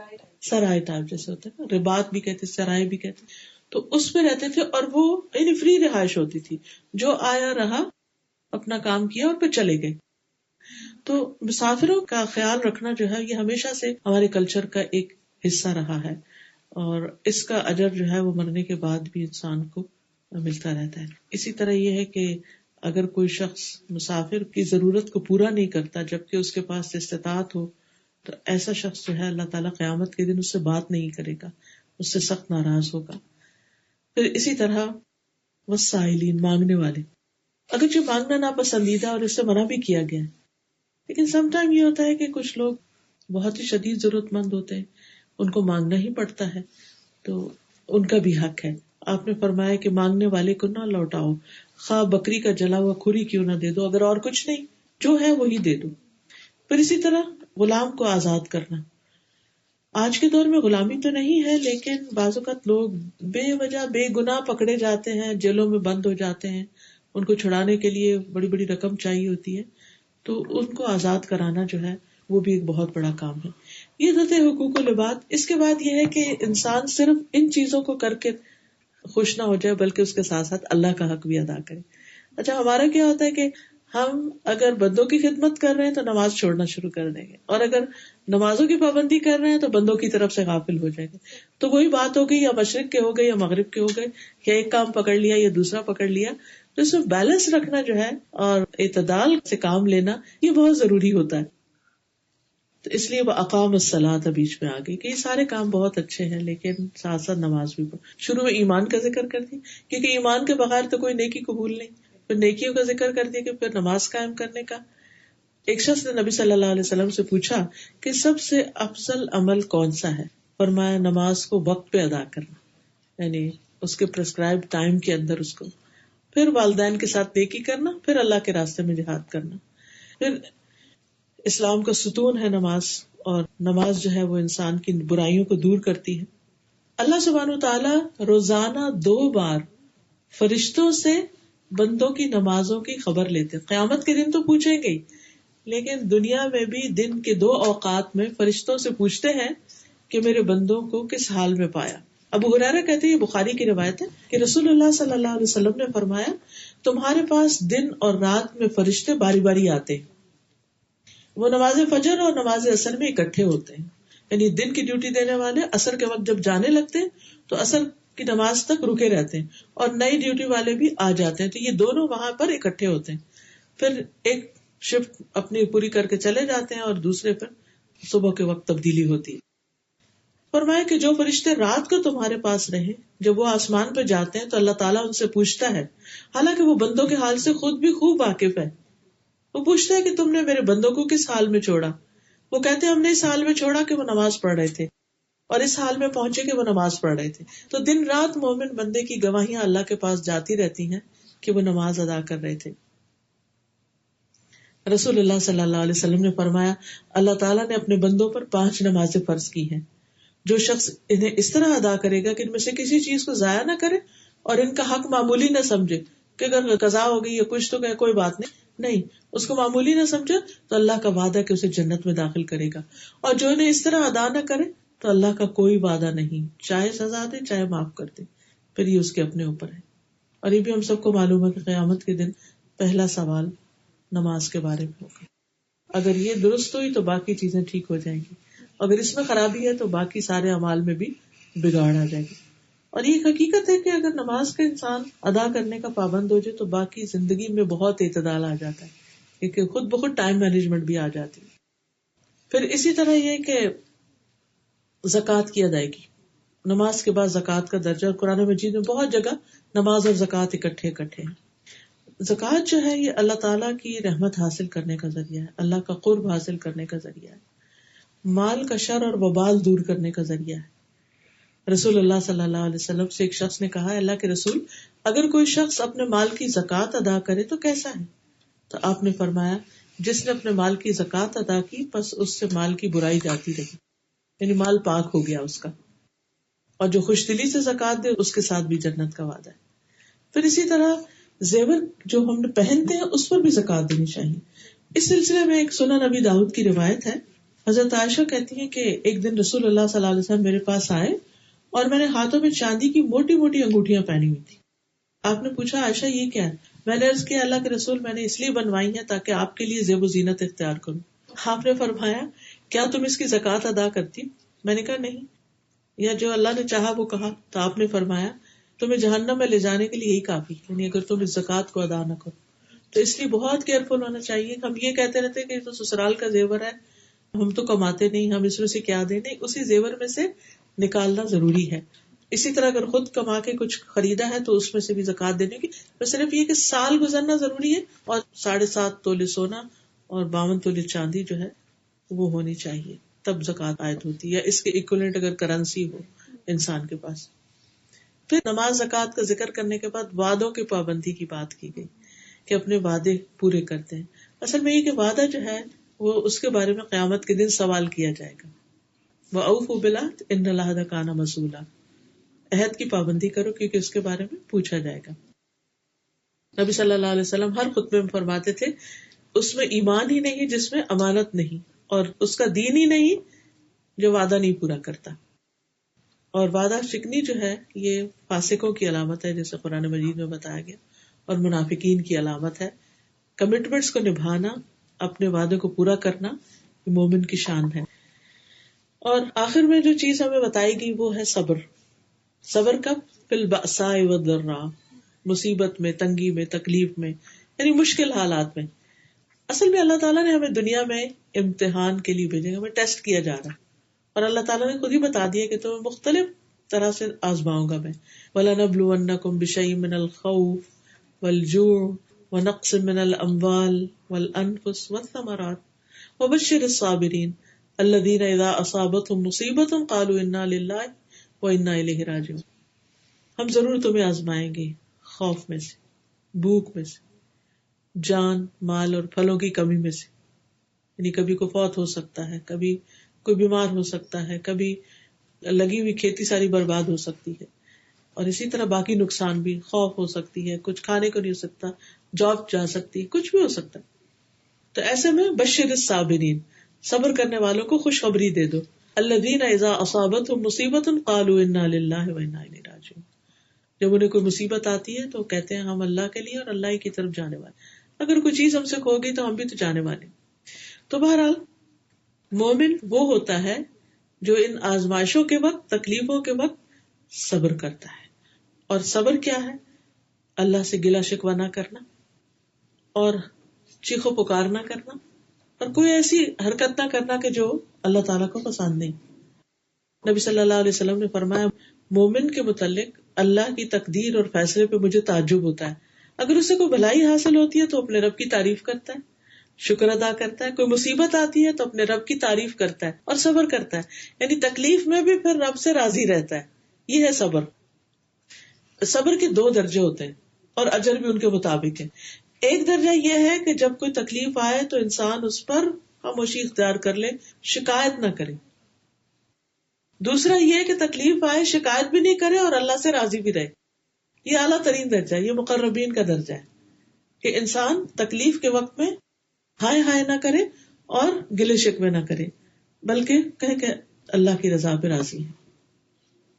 سرائے ٹائپ جیسے ہوتا ہے نا، رباط بھی کہتے، سرائے بھی کہتے، تو اس میں رہتے تھے. اور وہ یعنی فری رہائش ہوتی تھی، جو آیا رہا اپنا کام کیا اور پھر چلے گئے. تو مسافروں کا خیال رکھنا جو ہے یہ ہمیشہ سے ہمارے کلچر کا ایک حصہ رہا ہے، اور اس کا اجر جو ہے وہ مرنے کے بعد بھی انسان کو ملتا رہتا ہے. اسی طرح یہ ہے کہ اگر کوئی شخص مسافر کی ضرورت کو پورا نہیں کرتا جبکہ اس کے پاس استطاعت ہو، تو ایسا شخص جو ہے اللہ تعالیٰ قیامت کے دن اس سے بات نہیں کرے گا، اس سے سخت ناراض ہوگا. پھر اسی طرح والسائلین مانگنے والے، اگرچہ مانگنا ناپسندیدہ اور اس سے منع بھی کیا گیا ہے، لیکن سم ٹائم یہ ہوتا ہے کہ کچھ لوگ بہت ہی شدید ضرورت مند ہوتے ہیں، ان کو مانگنا ہی پڑتا ہے. تو ان کا بھی حق ہے. آپ نے فرمایا کہ مانگنے والے کو نہ لوٹاؤ، خواہ بکری کا جلا ہوا کھری کیوں نہ دے دو، اگر اور کچھ نہیں جو ہے وہی دے دو. پھر اسی طرح غلام کو آزاد کرنا. آج کے دور میں غلامی تو نہیں ہے، لیکن بعض اوقات لوگ بے وجہ بے گناہ پکڑے جاتے ہیں، جیلوں میں بند ہو جاتے ہیں، ان کو چھڑانے کے لیے بڑی بڑی رقم چاہیے ہوتی ہے، تو ان کو آزاد کرانا جو ہے وہ بھی ایک بہت بڑا کام ہے. یہ تو تھے حقوق و لباد. اس کے بعد یہ ہے کہ انسان صرف ان چیزوں کو کر کے خوش نہ ہو جائے، بلکہ اس کے ساتھ ساتھ اللہ کا حق بھی ادا کرے. اچھا، ہمارا کیا ہوتا ہے کہ ہم اگر بندوں کی خدمت کر رہے ہیں تو نماز چھوڑنا شروع کر دیں گے، اور اگر نمازوں کی پابندی کر رہے ہیں تو بندوں کی طرف سے غافل ہو جائیں گے. تو وہی بات ہو گئی، یا مشرق کے ہو گئے یا مغرب کے ہو گئے، یا ایک کام پکڑ لیا یا دوسرا پکڑ لیا. تو اس میں بیلنس رکھنا جو ہے اور اعتدال سے کام لینا یہ بہت ضروری ہوتا ہے. تو اس لیے وہ اقام الصلاۃ بیچ میں آ گئی کہ یہ سارے کام بہت اچھے ہیں، لیکن ساتھ ساتھ نماز بھی شروع میں ایمان کا ذکر کر دی، کیونکہ ایمان کے بغیر تو کوئی نیکی قبول نہیں. پھر نیکیوں کا ذکر کر دیا کہ پھر نماز قائم کرنے کا. ایک شخص نے نبی صلی اللہ علیہ وسلم سے پوچھا کہ سب سے افضل عمل کون سا ہے؟ فرمایا نماز کو وقت پہ ادا کرنا، یعنی اس کے پرسکرائب ٹائم کے اندر اس کو. پھر والدین کے ساتھ نیکی کرنا، پھر اللہ کے راستے میں جہاد کرنا. پھر اسلام کا ستون ہے نماز، اور نماز جو ہے وہ انسان کی برائیوں کو دور کرتی ہے. اللہ سبحانہ وتعالی روزانہ 2 بار فرشتوں سے بندوں کی نمازوں کی خبر لیتے. قیامت کے دن تو پوچھیں گے، لیکن دنیا میں بھی دن کے 2 اوقات میں فرشتوں سے پوچھتے ہیں کہ میرے بندوں کو کس حال میں پایا. ابو ہریرہ کہتے ہیں، یہ بخاری کی روایت ہے کہ رسول اللہ صلی اللہ علیہ وسلم نے فرمایا تمہارے پاس دن اور رات میں فرشتے باری باری آتے ہیں. وہ نماز فجر اور نماز عصر میں اکٹھے ہوتے ہیں، یعنی دن کی ڈیوٹی دینے والے عصر کے وقت جب جانے لگتے ہیں تو عصر کی نماز تک رکے رہتے ہیں، اور نئی ڈیوٹی والے بھی آ جاتے ہیں، تو یہ دونوں وہاں پر اکٹھے ہوتے ہیں. پھر ایک شفٹ اپنی پوری کر کے چلے جاتے ہیں اور دوسرے پر صبح کے وقت تبدیلی ہوتی ہے. فرمایا کہ جو فرشتے رات کو تمہارے پاس رہے، جب وہ آسمان پہ جاتے ہیں تو اللہ تعالیٰ ان سے پوچھتا ہے، حالانکہ وہ بندوں کے حال سے خود بھی خوب واقف ہے. وہ پوچھتا ہے کہ تم نے میرے بندوں کو کس حال میں چھوڑا؟ وہ کہتے ہیں ہم نے اس حال میں چھوڑا کہ وہ نماز پڑھ رہے تھے، اور اس حال میں پہنچے کہ وہ نماز پڑھ رہے تھے. تو دن رات مومن بندے کی گواہیاں اللہ کے پاس جاتی رہتی ہیں کہ وہ نماز ادا کر رہے تھے. رسول اللہ صلی اللہ علیہ وسلم نے فرمایا اللہ تعالیٰ نے اپنے بندوں پر 5 نمازیں فرض کی ہیں. جو شخص انہیں اس طرح ادا کرے گا کہ ان میں سے کسی چیز کو ضائع نہ کرے اور ان کا حق معمولی نہ سمجھے کہ اگر قضا ہو گئی یا کچھ تو کہ کوئی بات نہیں، اس کو معمولی نہ سمجھے، تو اللہ کا وعدہ کہ اسے جنت میں داخل کرے گا. اور جو انہیں اس طرح ادا نہ کرے تو اللہ کا کوئی وعدہ نہیں، چاہے سزا دے چاہے معاف کر دے، پھر یہ اس کے اپنے اوپر ہے. اور یہ بھی ہم سب کو معلوم ہے کہ قیامت کے دن پہلا سوال نماز کے بارے میں ہوگا. اگر یہ درست ہوئی تو باقی چیزیں ٹھیک ہو جائیں گی، اگر اس میں خرابی ہے تو باقی سارے اعمال میں بھی بگاڑ آ جائے گی. اور یہ حقیقت ہے کہ اگر نماز کا انسان ادا کرنے کا پابند ہو جائے تو باقی زندگی میں بہت اعتدال آ جاتا ہے، کیونکہ خود بخود ٹائم مینجمنٹ بھی آ جاتی ہے. پھر اسی طرح یہ کہ زکوٰۃ کی ادائیگی، نماز کے بعد زکوٰۃ کا درجہ قرآن مجید میں بہت جگہ نماز اور زکوٰۃ اکٹھے ہیں. زکوٰۃ جو ہے یہ اللہ تعالیٰ کی رحمت حاصل کرنے کا ذریعہ ہے، اللہ کا قرب حاصل کرنے کا ذریعہ ہے، مال کا شر اور وبال دور کرنے کا ذریعہ ہے. رسول اللہ صلی اللہ علیہ وسلم سے ایک شخص نے کہا اللہ کے رسول اگر کوئی شخص اپنے مال کی زکوٰۃ ادا کرے تو کیسا ہے؟ تو آپ نے فرمایا جس نے اپنے مال کی زکوٰۃ ادا کی بس اس سے مال کی برائی جاتی رہی، یعنی مال پاک ہو گیا اس کا، اور جو خوش دلی سے زکوٰۃ دے اس کے ساتھ بھی جنت کا وعدہ ہے. پھر اسی طرح زیور جو ہم پہنتے ہیں اس پر بھی زکوٰۃ دینی چاہیے. اس سلسلے میں ایک سنن نبی داؤد کی روایت ہے، حضرت عائشہ کہتی ہیں کہ ایک دن رسول اللہ صلی اللہ علیہ وسلم میرے پاس آئے اور میں نے ہاتھوں میں چاندی کی موٹی موٹی انگوٹھیاں پہنی ہوئی تھی. آپ نے پوچھا عائشہ یہ کیا ہے؟ میں نے عرض کیا اللہ کے رسول میں نے اس لیے بنوائی ہے تاکہ آپ کے لیے زیب و زینت اختیار کروں. آپ نے فرمایا کیا تم اس کی زکوٰۃ ادا کرتی؟ میں نے کہا نہیں، یا جو اللہ نے چاہا وہ کہا. تو آپ نے فرمایا تمہیں جہنم میں لے جانے کے لیے یہی کافی، یعنی اگر تم اس زکوٰۃ کو ادا نہ کرو. تو اس لیے بہت کیئرفل ہونا چاہیے. ہم یہ کہتے رہتے کہ تو سسرال کا زیور ہے، ہم تو کماتے نہیں، ہم اس میں سے کیا دیں؟ نہیں، اسی زیور میں سے نکالنا ضروری ہے. اسی طرح اگر خود کما کے کچھ خریدا ہے تو اس میں سے بھی زکوٰۃ دینے کی، بس صرف یہ کہ سال گزرنا ضروری ہے، اور 7.5 تولے سونا اور 52 تولے چاندی جو ہے وہ ہونی چاہیے، تب زکوٰۃ عائد ہوتی ہے. یا اس کے ایکویلنٹ اگر کرنسی ہو انسان کے پاس. پھر نماز زکوٰۃ کا ذکر کرنے کے بعد وعدوں کی پابندی کی بات کی گئی کہ اپنے وعدے پورے کرتے ہیں. اصل میں یہ کہ وعدہ جو ہے وہ اس کے بارے میں قیامت کے دن سوال کیا جائے گا. وَأَوْفُوا بِالْعَهْدِ إِنَّ الْعَهْدَ كَانَ مَسْئُولًا. عہد کی پابندی کرو کیونکہ اس کے بارے میں پوچھا جائے گا. نبی صلی اللہ علیہ وسلم ہر خطبے میں فرماتے تھے اس میں ایمان ہی نہیں جس میں امانت نہیں، اور اس کا دین ہی نہیں جو وعدہ نہیں پورا کرتا. اور وعدہ شکنی جو ہے یہ فاسقوں کی علامت ہے جیسے قرآن مجید میں بتایا گیا، اور منافقین کی علامت ہے. کمٹمنٹس کو نبھانا، اپنے وعدے کو پورا کرنا یہ مومن کی شان ہے. اور آخر میں جو چیز ہمیں بتائی گئی وہ ہے صبر. صبر کب؟ فی البأساء والضراء، مصیبت میں، تنگی میں، تکلیف میں، یعنی مشکل حالات میں. اصل میں اللہ تعالیٰ نے ہمیں دنیا میں امتحان کے لیے بھیجے، ہمیں ٹیسٹ کیا جا رہا ہے، اور اللہ تعالیٰ نے خود ہی بتا دیا کہ تمہیں مختلف طرح سے آزماؤں گا میں. وَلَنَبْلُوَنَّكُمْ بِشَيْءٍ مِّنَ الْخَوْفِ وَالْجُوعِ وَنَقْصٍ مِّنَ الْأَمْوَالِ وَالْأَنفُسِ وَالثَّمَرَاتِ وَبَشِّرِ الصَّابِرِينَ الَّذِينَ إِذَا أَصَابَتْهُمْ مُصِيبَةٌ قَالُوا إِنَّا لِلَّهِ وَإِنَّا إِلَيْهِ رَاجِعُونَ. ہم ضرور تمہیں آزمائیں گے خوف میں سے، بھوک میں سے، جان، مال اور پھلوں کی کمی میں سے. یعنی کبھی کوئی فوت ہو سکتا ہے، کبھی کوئی بیمار ہو سکتا ہے، کبھی لگی ہوئی کھیتی ساری برباد ہو سکتی ہے، اور اسی طرح باقی نقصان بھی، خوف ہو سکتی ہے، کچھ کھانے کو نہیں ہو سکتا، جاب جا سکتی ہے، کچھ بھی ہو سکتا ہے. تو ایسے میں بشر الصابرین، صبر کرنے والوں کو خوشخبری دے دو. الذین اذا اصابتهم مصیبۃ قالوا انا للہ وانا الیہ راجعون. جب انہیں کوئی مصیبت آتی ہے تو کہتے ہیں ہم اللہ کے لیے اور اللہ ہی کی طرف جانے والے. اگر کوئی چیز ہم سے کھو گئی تو ہم بھی تو جانے والے. تو بہرحال مومن وہ ہوتا ہے جو ان آزمائشوں کے وقت، تکلیفوں کے وقت صبر کرتا ہے. اور صبر کیا ہے؟ اللہ سے گلہ شکوہ نہ کرنا، اور چیخ و پکار نہ کرنا، اور کوئی ایسی حرکت نہ کرنا کہ جو اللہ تعالیٰ کو پسند نہیں. نبی صلی اللہ علیہ وسلم نے فرمایا مومن کے متعلق اللہ کی تقدیر اور فیصلے پہ مجھے تعجب ہوتا ہے. اگر اسے کوئی بھلائی حاصل ہوتی ہے تو اپنے رب کی تعریف کرتا ہے، شکر ادا کرتا ہے. کوئی مصیبت آتی ہے تو اپنے رب کی تعریف کرتا ہے اور صبر کرتا ہے. یعنی تکلیف میں بھی پھر رب سے راضی رہتا ہے. یہ ہے صبر. صبر کے 2 درجے ہوتے ہیں اور اجر بھی ان کے مطابق ہے. ایک درجہ یہ ہے کہ جب کوئی تکلیف آئے تو انسان اس پر خاموشی اختیار کر لے، شکایت نہ کرے. دوسرا یہ کہ تکلیف آئے، شکایت بھی نہیں کرے اور اللہ سے راضی بھی رہے. یہ اعلیٰ ترین درجہ ہے، یہ مقربین کا درجہ ہے کہ انسان تکلیف کے وقت میں ہائے ہائے نہ کرے اور گلے شکوے نہ کرے، بلکہ کہے کہ اللہ کی رضا پہ راضی ہے.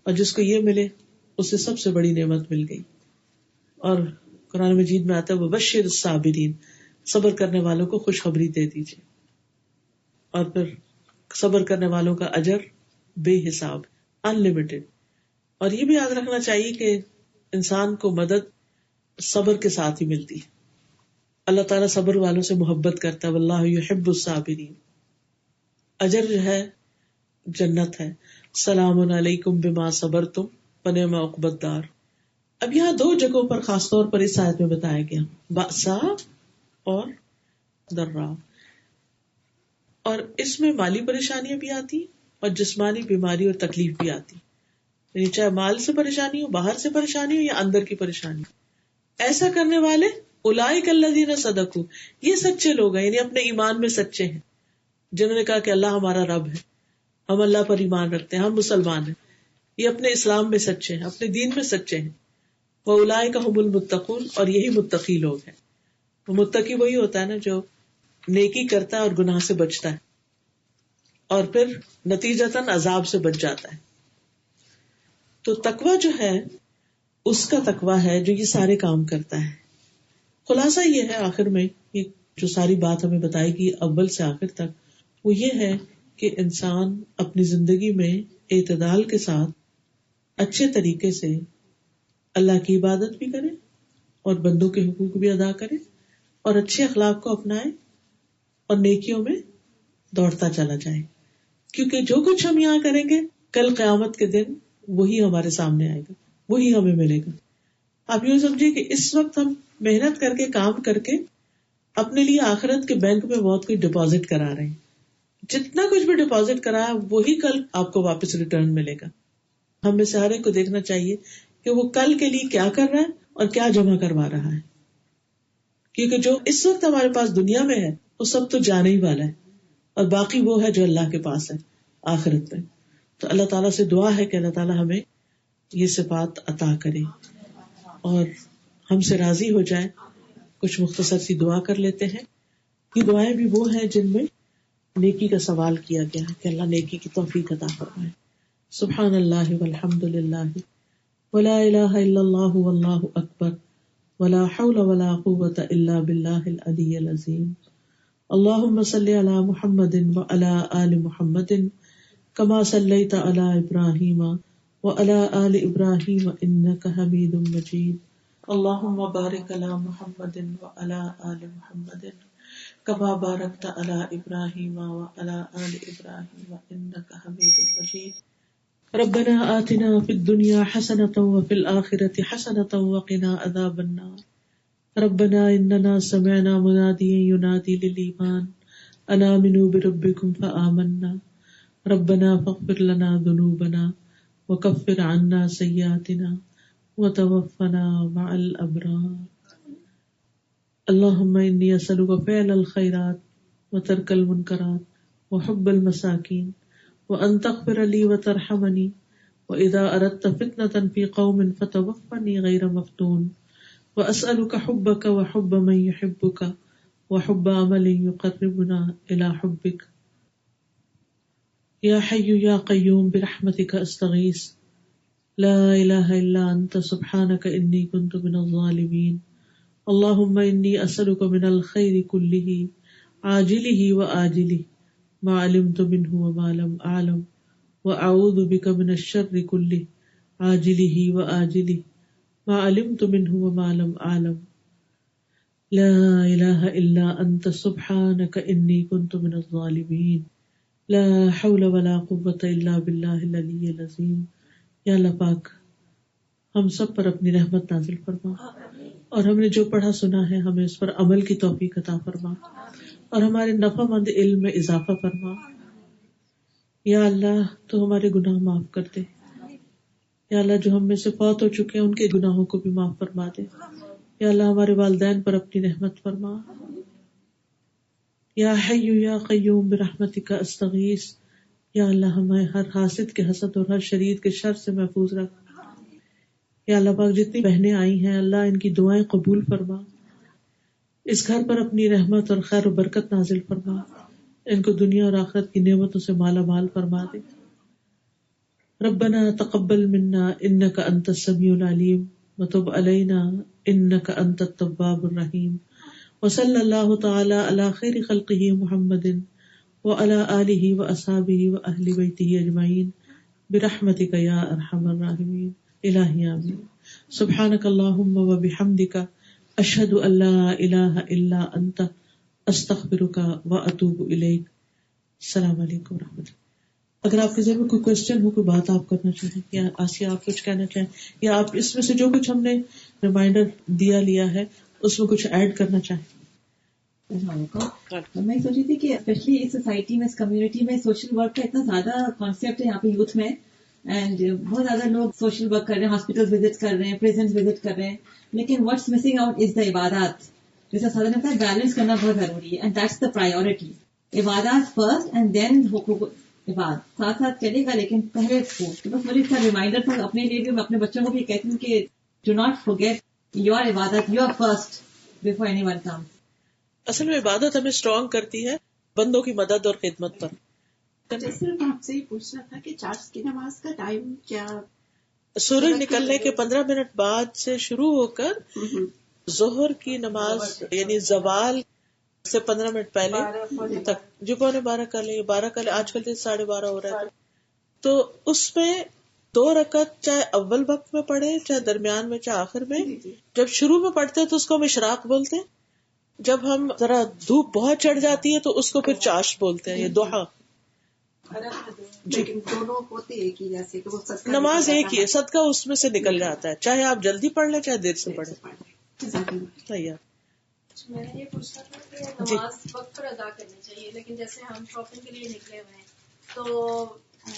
اور جس کو یہ ملے اسے سب سے بڑی نعمت مل گئی. اور قرآن مجید میں آتا ہے وَبَشِّرِ الصَّابِرِينَ، صبر کرنے والوں کو خوشخبری دے دیجیے. اور پھر صبر کرنے والوں کا اجر بے حساب، انلمیٹڈ. اور یہ بھی یاد رکھنا چاہیے کہ انسان کو مدد صبر کے ساتھ ہی ملتی ہے. اللہ تعالیٰ صبر والوں سے محبت کرتا ہے، واللہ یحب الصابرین. اجر جو ہے جنت ہے. سلام علیکم بما صبرتم فنعم عقبی الدار. اب یہاں 2 جگہوں پر خاص طور پر اس آیت میں بتایا گیا، بأسا اور ضراء. اور اس میں مالی پریشانیاں بھی آتی اور جسمانی بیماری اور تکلیف بھی آتی. یعنی چاہے مال سے پریشانی ہو، باہر سے پریشانی ہو، یا اندر کی پریشانی. ایسا کرنے والے اولئک الذین صدقوا، یہ سچے لوگ ہیں، یعنی اپنے ایمان میں سچے ہیں، جنہوں نے کہا کہ اللہ ہمارا رب ہے، ہم اللہ پر ایمان رکھتے ہیں، ہم مسلمان ہیں. یہ اپنے اسلام میں سچے ہیں، اپنے دین میں سچے ہیں. وَأُولَئِكَ هُمُ الْمُتَّقُونَ، اور یہی متقی لوگ ہیں. وہ متقی وہی ہوتا ہے نا جو نیکی کرتا ہے اور گناہ سے بچتا ہے اور پھر نتیجتاً عذاب سے بچ جاتا ہے. تو تقوی جو ہے اس کا تقوی ہے جو یہ سارے کام کرتا ہے. خلاصہ یہ ہے آخر میں، یہ جو ساری بات ہمیں بتائی گئی اول سے آخر تک، وہ یہ ہے کہ انسان اپنی زندگی میں اعتدال کے ساتھ اچھے طریقے سے اللہ کی عبادت بھی کرے اور بندوں کے حقوق بھی ادا کرے اور اچھے اخلاق کو اپنائے اور نیکیوں میں دوڑتا چلا جائے. کیونکہ جو کچھ ہم یہاں کریں گے کل قیامت کے دن وہی ہمارے سامنے آئے گا، وہی ہمیں ملے گا. آپ یوں سمجھے کہ اس وقت ہم محنت کر کے کام کر کے اپنے لیے آخرت کے بینک میں بہت کچھ ڈپازٹ کرا رہے ہیں. جتنا کچھ بھی ڈپازٹ کرا ہے وہی کل آپ کو واپس ریٹرن ملے گا. ہمیں سے ہر ایک کو دیکھنا چاہیے کہ وہ کل کے لیے کیا کر رہا ہے اور کیا جمع کروا رہا ہے، کیونکہ جو اس وقت ہمارے پاس دنیا میں ہے وہ سب تو جانے ہی والا ہے، اور باقی وہ ہے جو اللہ کے پاس ہے آخرت میں. تو اللہ تعالیٰ سے دعا ہے کہ اللہ تعالیٰ ہمیں یہ صفات عطا کرے اور ہم سے راضی ہو جائے. کچھ مختصر سی دعا کر لیتے ہیں. یہ دعائیں بھی وہ ہیں جن میں نیکی کا سوال کیا گیا ہے کہ اللہ نیکی کی توفیق عطا فرمائے. سبحان اللہ والحمد للہ ولا الہ الا اللہ واللہ اکبر ولا حول ولا قوۃ الا باللہ العلی العظیم. اللہم صلی علی محمد وعلی آل محمد کما صلیت علی ابراہیم وعلی آل ابراہیم انک حمید مجید. اللہم بارک علی محمد وعلی آل محمد کما بارکت علی ابراہیم وعلی آل ابراہیم انک حمید مجید. ربنا آتنا فی الدنیا حسنۃ وفی الآخرۃ حسنۃ وقنا عذاب النار. ربنا اننا سمعنا منادیا ینادی للایمان ان آمنوا بربکم فآمنا. ربنا فاغفر لنا ذنوبنا وکفر عنا سیئاتنا وتوفنا مع الابرار. اللهم انی اسألک فعل الخیرات وترک المنکرات وحب المساکین وان تغفر لی وترحمنی واذا اردت فتنة فی قوم فتوفنی غیر مفتون. واسألک حبک وحب من یحبک وحب عمل یقربنا الی حبک. یا حی یا قیوم برحمتک استغیث لا الہ الا انت سبحانک انی کنت من الظالمین. اللہم انی اسألک من الخیر کلہ عاجلہ وآجلہ ما علمت منہ وما لم اعلم واعوذ بک من الشر کلہ عاجلہ وآجلہ ما علمت منہ وما لم اعلم. لا الہ الا انت سبحانک انی کنت من الظالمین. لا حول ولا قوة الا باللہ العلی العظیم. یا اللہ پاک ہم سب پر اپنی رحمت نازل فرما، اور ہم نے جو پڑھا سنا ہے ہمیں اس پر عمل کی توفیق عطا فرما، اور ہمارے نفع مند علم میں اضافہ فرما. یا اللہ تو ہمارے گناہ معاف کر دے. یا اللہ جو ہم میں سے فوت ہو چکے ہیں ان کے گناہوں کو بھی معاف فرما دے. یا اللہ ہمارے والدین پر اپنی رحمت فرما. یا حی یا قیوم برحمتک استغیث. یا اللہ ہمیں ہر حاسد کے حسد اور ہر شریر کے شر سے محفوظ رکھ. یا اللہ پاک جتنی بہنیں آئی ہیں اللہ ان کی دعائیں قبول فرما. اس گھر پر اپنی رحمت اور خیر و برکت نازل فرما. ان کو دنیا اور آخرت کی نعمتوں سے مالا مال فرما دے. ربنا تقبل منا انک انت السمیع العلیم وتب علینا انک انت التواب الرحیم. وصلی اللہ تعالی علی خیر خلقہ محمد وعلی آلہ واصحابہ واہل بیتہ اجمعین برحمتک یا ارحم الراحمین. الہی آمین. سبحانک اللہم وبحمدک اشہد ان لا الہ الا انت استغفرک واتوب الیک. السلام علیکم ورحمۃ اللہ. اگر آپ کے ذہن میں کوئی کوشچن ہو، کوئی بات آپ کرنا چاہیں، یا آسیہ آپ کچھ کہنا چاہیں، یا آپ اس میں سے جو کچھ ہم نے ریمائنڈر لیا ہے اس میں کچھ ایڈ کرنا چاہیں. میں سوچ رہی تھی کہ اسپیشلی اس سوسائٹی میں، اس کمیونٹی میں سوشل ورک کا اتنا زیادہ کانسیپٹ ہے یہاں پہ یوتھ میں، اینڈ بہت زیادہ لوگ سوشل ورک کر رہے ہیں، ہاسپٹل وزٹ کر رہے ہیں، پریزنٹ وزٹ کر رہے ہیں، لیکن واٹس مسنگ آؤٹ از دا عبادات. جیسا سادہ نے بتایا بیلنس کرنا بہت ضروری ہے، اینڈ دیٹس دا پرائیورٹی. عبادات فرسٹ اینڈ دین حقوق عباد ساتھ ساتھ چلے گا، لیکن پہلے تو بس مجھے اس کا ریمائنڈر تھا اپنے لیے بھی. میں اپنے بچوں کو بھی کہتی ہوں کہ ڈو ناٹ فورگیٹ یور عبادت، you are first before anyone comes. اصل میں عبادت ہمیں اسٹرانگ کرتی ہے بندوں کی مدد اور خدمت پر. صرف آپ سے یہ پوچھنا تھا کہ چارج کی نماز کا ٹائم کیا؟ سورج نکلنے کے 15 منٹ بعد سے شروع ہو کر ظہر کی نماز یعنی زوال سے 15 منٹ پہلے تک، جو 11:15 کا لیں 12 کا لیں، آج کل 12:30 ہو رہا ہے. تو اس میں 2 رکعت چاہے اول وقت میں پڑھے، چاہے درمیان میں، چاہے آخر میں. جب شروع میں پڑھتے ہیں تو اس کو ہم اشراق بولتے ہیں. جب ہم ذرا دھوپ بہت چڑھ جاتی ہے تو اس کو پھر چاشت بولتے ہیں، یہ دوحہ. لیکن دونوں ہوتے ایک ہی، جیسے کہ وہ صدقہ نماز ایک ہی ہے، صدقہ اس میں سے نکل جاتا ہے، چاہے آپ جلدی پڑھ لیں چاہے دیر سے پڑھیں. صحیح. میں نے یہ پوچھنا تھا کہ نماز وقت پر ادا کرنی چاہیے، لیکن جیسے ہم شاپنگ کے لیے نکلے ہوئے ہیں تو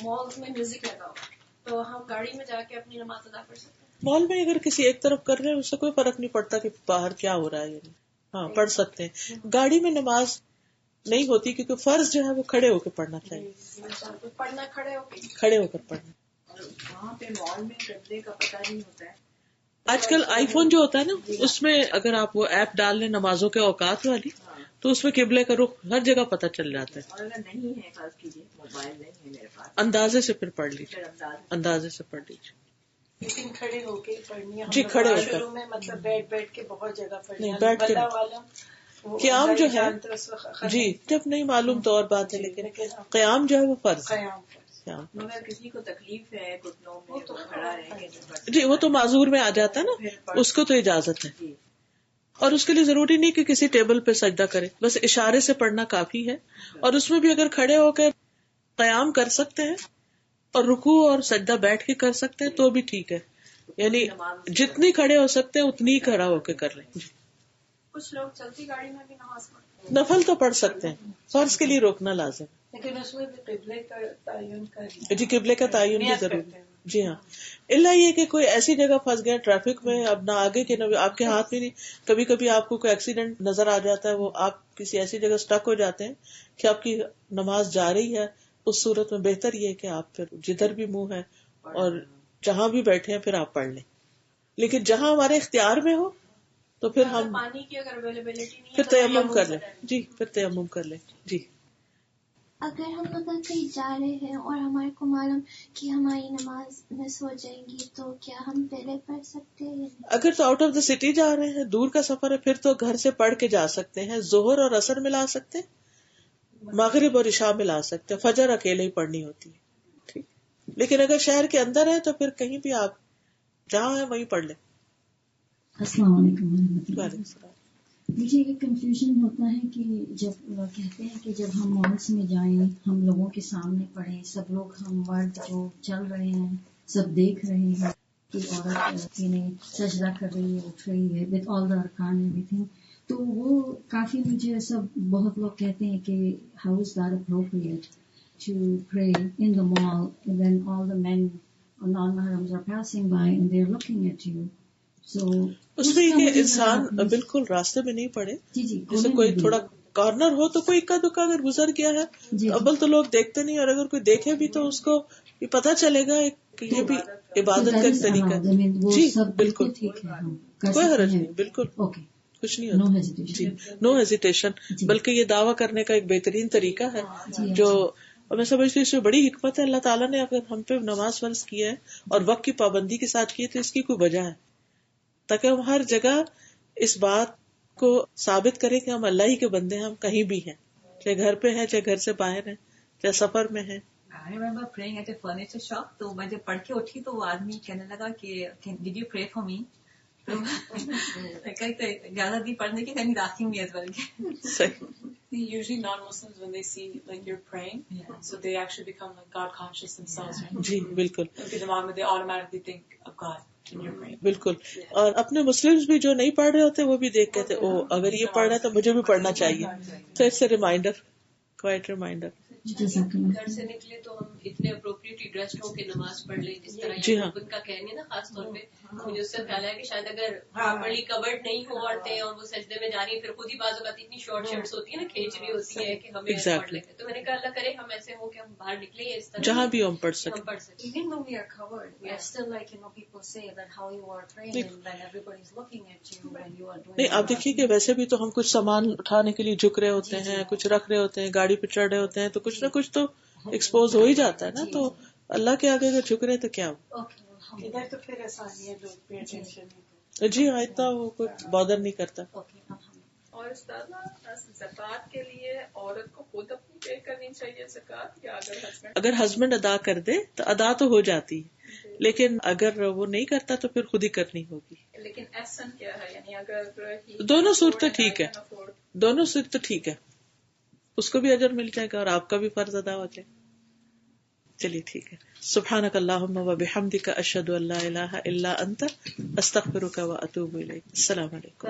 مال میں میوزک لگا ہوا تو ہم گاڑی میں جا کے اپنی نماز ادا کر سکتے ہیں. مال میں اگر کسی ایک طرف کر رہے ہیں اس سے کوئی فرق نہیں پڑتا کہ باہر کیا ہو رہا ہے. یعنی ہاں پڑھ سکتے ہیں. گاڑی میں نماز نہیں ہوتی کیونکہ فرض جو ہے وہ کھڑے ہو کے پڑھنا چاہیے. پڑھنا کھڑے ہو کے, کھڑے ہو کر پڑھنا. وہاں پہ مال میں گدے کا پتہ نہیں ہوتا ہے. آج کل آئی فون جو ہوتا ہے نا اس میں اگر آپ وہ ایپ ڈال لیں نمازوں کے اوقات والی تو اس میں قبلے کا رخ ہر جگہ پتہ چل جاتا ہے. اور اگر نہیں ہے فرض کیجیے موبائل نہیں ہے میرے پاس, اندازے سے پھر پڑھ لیجیے, اندازے سے پڑھ لیجیے. لیکن کھڑے ہو کے پڑھنی ہے. جی کھڑے ہو کر. شروع میں مطلب بیٹھ کے بہت جگہ پڑھنی نہیں بیٹھ کے والا قیام جو ہے جی جب نہیں معلوم تو اور بات ہے, لیکن قیام جو ہے وہ فرض ہے. مگر کسی کو تکلیف ہے گھٹنوں میں تو کھڑا رہے جی وہ تو معذور میں آ جاتا ہے نا, اس کو تو اجازت ہے. اور اس کے لیے ضروری نہیں کہ کسی ٹیبل پہ سجدہ کرے, بس اشارے سے پڑھنا کافی ہے. اور اس میں بھی اگر کھڑے ہو کر قیام کر سکتے ہیں اور رکوع اور سجدہ بیٹھ کے کر سکتے ہیں تو بھی ٹھیک ہے. یعنی جتنی کھڑے ہو سکتے ہیں اتنی کھڑا ہو کے کر لیں. کچھ لوگ چلتی گاڑی میں بھی نماز پڑھتے ہیں. نفل تو پڑھ سکتے ہیں, فرض کے لیے روکنا لازم. لیکن اس میں بھی قبلے کا تعین جی قبلے کا تعین بھی ضروری ہے. جی ہاں, اللہ یہ کہ کوئی ایسی جگہ پھنس گیا ٹریفک میں, اب نہ آگے کے نہ آپ کے ہاتھ میں نہیں. کبھی کبھی آپ کو کوئی ایکسیڈنٹ نظر آ جاتا ہے, وہ آپ کسی ایسی جگہ اسٹک ہو جاتے ہیں کہ آپ کی نماز جا رہی ہے. اس صورت میں بہتر یہ ہے کہ آپ پھر جدھر بھی منہ ہے اور جہاں بھی بیٹھے ہیں پھر آپ پڑھ لیں. لیکن جہاں ہمارے اختیار میں ہو تو پھر ہم پانی کی اگر اویلیبلٹی نہیں پھر تیمم کر لیں. جی پھر تیمم کر لیں. جی اگر ہم کہیں جا رہے ہیں اور ہمارے کو معلوم کہ ہماری نماز مس ہو جائے گی تو کیا ہم پہلے پڑھ سکتے ہیں؟ اگر تو آؤٹ آف دا سٹی جا رہے ہیں, دور کا سفر ہے, پھر تو گھر سے پڑھ کے جا سکتے ہیں. ظہر اور عصر ملا سکتے ہیں, مغرب اور عشاء ملا سکتے ہیں, فجر اکیلے ہی پڑھنی ہوتی ہے. ٹھیک, لیکن اگر شہر کے اندر ہے تو پھر کہیں بھی آپ جہاں ہیں وہیں پڑھ لیں. السلام علیکم ورحمۃ اللہ. وعلیکم السلام. مجھے ایک کنفیوژن ہوتا ہے کہ جب لوگ کہتے ہیں کہ جب ہم مالس میں جائیں ہم لوگوں کے سامنے پڑھیں, سب لوگ ہم مرد جو چل رہے ہیں سب دیکھ رہے ہیں کہ عورت سجدہ کر رہی ہے, اٹھ رہی ہے with all the arkan and everything, تو وہ کافی مجھے سب بہت لوگ کہتے ہیں کہ how is that appropriate to pray in the mall when all the men or non-mahrams are passing by and they're looking at you. اس میں یہ انسان بالکل راستے میں نہیں پڑے, جیسے کوئی تھوڑا کارنر ہو تو کوئی اکا دکا اگر گزر گیا ہے ابل تو لوگ دیکھتے نہیں, اور اگر کوئی دیکھے بھی تو اس کو یہ پتا چلے گا کہ یہ بھی عبادت کا ایک طریقہ ہے. جی بالکل کوئی حرج نہیں, بالکل کچھ نہیں ہوتا. جی نو ہیزیٹیشن, بلکہ یہ دعویٰ کرنے کا ایک بہترین طریقہ ہے جو میں سمجھتی ہوں اس میں بڑی حکمت ہے. اللہ تعالیٰ نے اگر ہم پہ نماز فرض کی ہے اور وقت کی پابندی کے ساتھ کی ہے تو اس کی کوئی وجہ ہے, تاکہ ہم ہر جگہ اس بات کو ثابت کریں کہ ہم اللہ ہی کے بندے ہیں, ہم کہیں بھی ہیں, چاہے گھر پہ ہیں, چاہے گھر سے باہر ہیں, چاہے سفر میں ہیں. I remember praying at a furniture shop, تو میں جب پڑھ کے اٹھی تو وہ آدمی کہنے لگا کہ did you pray for me? زیادہ بھی پڑھنے کی کہیں asking me as well. Usually non-Muslims when they see like you're praying, so they actually become like God conscious themselves. جی بالکل, Because دماغ میں they automatically think of God when you're praying. بالکل. اور اپنے مسلمز بھی جو نہیں پڑھ رہے ہوتے وہ بھی دیکھ کے تھے, او اگر یہ پڑھ رہا ہے تو مجھے بھی پڑھنا چاہیے. تو it's a reminder, quite reminder. گھر سے نکلے تو ہم اتنے اپروپریٹلی ڈریسڈ ہو کے نماز پڑھ لیں جس طرح جی ہاں ان کا کہنے نا, خاص طور پہ مجھے اس سے خیال ہے کہ شاید اگر پراپرلی کورڈ نہیں ہو عورتیں اور وہ سجدے میں جا رہی ہیں پھر خود ہی بعض اوقات اتنی شارٹ شرٹس ہوتی ہیں نا, کھینچ رہی ہوتی ہے کہ ہمیں پڑھ لیتے. تو میں نے کہا اللہ کرے ہم ایسے ہو کہ ہم باہر نکلیں اس طرح جہاں بھی ہم پڑھ سکیں. Even though we are covered, we are still like, people say that how you are praying when everybody is looking at you when you are doing. نہیں, آپ دیکھیے کہ ویسے بھی تو ہم کچھ سامان اٹھانے کے لیے جھک رہے ہوتے ہیں, کچھ رکھ رہے ہوتے ہیں, گاڑی پہ چڑھ رہے ہوتے ہیں, تو کچھ نہ کچھ تو ایکسپوز ہو ہی جاتا ہے نا. تو اللہ کے آگے اگر جھک رہے تو کیا ہو. ادھر تو پھر آسانی ہے, لوگ پے ٹینشن جی ہاں, اتنا وہ کوئی بادر نہیں کرتا. اور استاذہ زکوٰۃ کے لیے عورت کو خود اپنی پے کرنی چاہیے زکوٰۃ, یا اگر ہسبینڈ ادا کر دے تو ادا تو ہو جاتی ہے, لیکن اگر وہ نہیں کرتا تو پھر خود ہی کرنی ہوگی. لیکن احسن کیا ہے, یعنی اگر دونوں صورتیں ٹھیک ہے, دونوں صورتیں ٹھیک ہے, اس کو بھی اجر مل جائے گا اور آپ کا بھی فرض ادا ہو جائے. چلیے ٹھیک ہے. سبحانک اللہم و بحمدک, اشہد ان لا الہ الا انت, استغفرک و اتوب الیک. السلام علیکم.